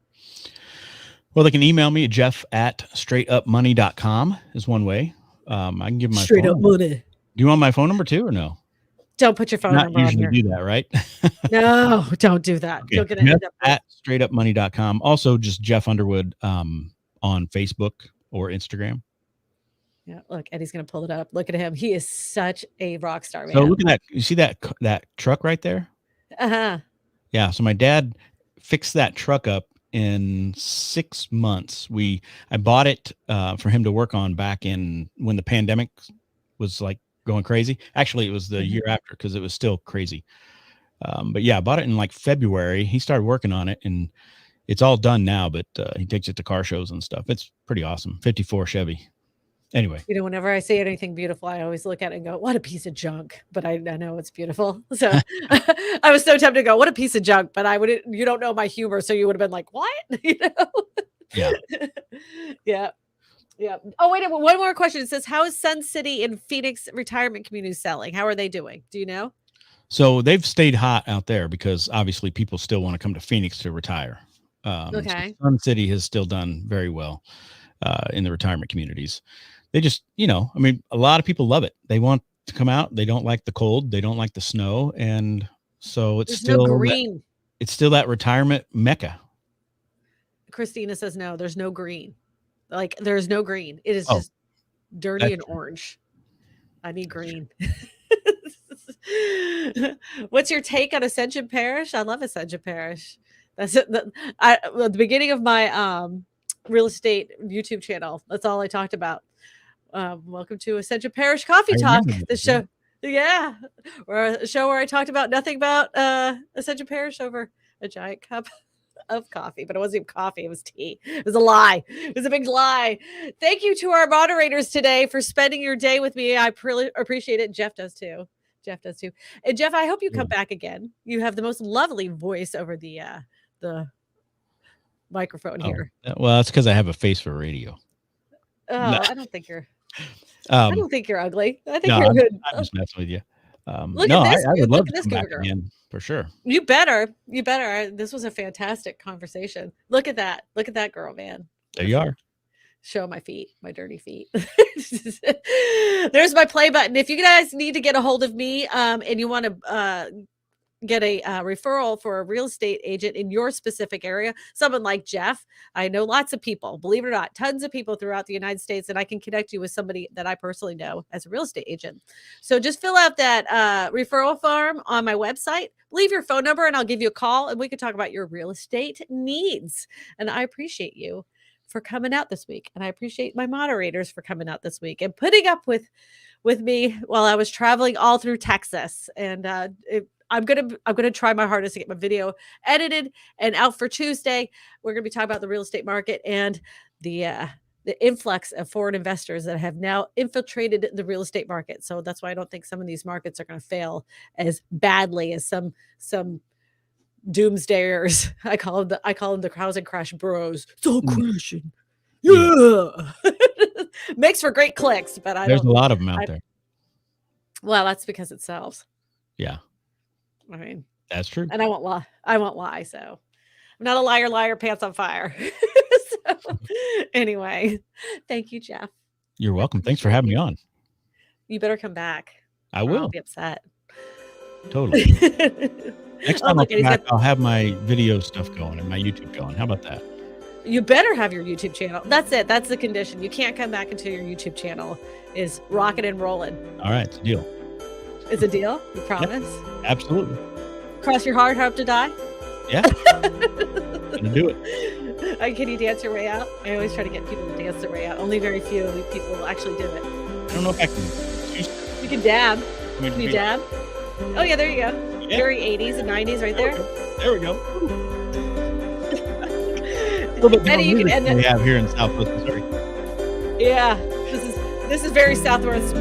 Well, they can email me at jeff@straightupmoney.com is one way. I can give my
Straight Up Money.
Do you want my phone number too or no?
Don't put your phone number on here.
Not usually do that, right?
No, don't do that.
Okay.
You'll get it
at straightupmoney.com. Also just Jeff Underwood on Facebook or Instagram.
Yeah, look, Eddie's going to pull it up. Look at him. He is such a rock star, man.
So look at that. You see that truck right there?
Uh-huh.
Yeah. So my dad fixed that truck up in 6 months. I bought it for him to work on back in when the pandemic was like going crazy. Actually, it was the year after because it was still crazy. But yeah, I bought it in like February. He started working on it and it's all done now, but he takes it to car shows and stuff. It's pretty awesome. 54 Chevy. Anyway.
You know, whenever I see anything beautiful, I always look at it and go, what a piece of junk. But I know it's beautiful. So I was so tempted to go, what a piece of junk. But you don't know my humor. So you would have been like, what? You know?
Yeah.
Yeah. Yeah. Oh, wait, one more question. It says, how is Sun City and Phoenix retirement communities selling? How are they doing? Do you know?
So they've stayed hot out there because obviously people still want to come to Phoenix to retire.
Okay.
So Sun City has still done very well in the retirement communities. They just, I mean, a lot of people love it. They want to come out. They don't like the cold. They don't like the snow. And so it's still green. It's still that retirement mecca.
Kristina says, no, there's no green. Like there's no green. It is just dirty and orange. I need green. What's your take on Ascension Parish? I love Ascension Parish. That's it. At the beginning of my real estate YouTube channel, that's all I talked about. Welcome to Ascension Parish Coffee Talk, the show. Yeah, or a show where I talked about nothing about Ascension Parish over a giant cup of coffee, but it wasn't even coffee, it was tea. It was a lie. It was a big lie. Thank you to our moderators today for spending your day with me. I really appreciate it. Jeff does too. And Jeff, I hope you come back again. You have the most lovely voice over the microphone here.
Well, that's because I have a face for radio.
Oh, no. I don't think you're ugly. I think you're good.
I'm just messing with you.
Look at this.
I would love to come back again for sure.
You better. This was a fantastic conversation. Look at that. Look at that girl, man.
There you are.
Show my feet, my dirty feet. There's my play button. If you guys need to get a hold of me and you want to get a referral for a real estate agent in your specific area, someone like Jeff, I know lots of people, believe it or not, tons of people throughout the United States, and I can connect you with somebody that I personally know as a real estate agent. So just fill out that referral form on my website, leave your phone number, and I'll give you a call, and we can talk about your real estate needs. And I appreciate you for coming out this week, and I appreciate my moderators for coming out this week and putting up with me while I was traveling all through Texas. And I'm gonna try my hardest to get my video edited and out for Tuesday. We're gonna be talking about the real estate market and the influx of foreign investors that have now infiltrated the real estate market. So that's why I don't think some of these markets are going to fail as badly as some doomsdayers. I call them the housing crash bros. It's all crashing. Yeah. Makes for great clicks, but there's a lot of them out there. Well, that's because it sells.
Yeah.
I mean,
that's true.
And I won't lie. So I'm not a liar, pants on fire. So anyway, thank you, Jeff.
You're welcome. Thanks for having me on.
You better come back
I
or I'll
will.
be upset.
Totally. Next
Oh,
time I
look, and
come
he's
back,
got
I'll have my video stuff going and my YouTube going. How about that?
you better have your YouTube channel. That's it. That's the condition. You can't come back until your YouTube channel is rocking and rolling.
All right, it's a deal.
It's a deal? You promise?
Absolutely.
Cross your heart, hope to die?
Yeah. Gonna do it.
Can you dance your way out? I always try to get people to dance their way out. Only very few people will actually do it.
I don't know if I can.
You can dab.
I mean,
Can you dab? Oh, yeah, there you go.
Yeah.
Very 80s and 90s right there.
There we go. A little bit
Eddie, you
more
can
music
end
than we
it.
have here in Southwest Missouri.
Yeah, this is very Southwest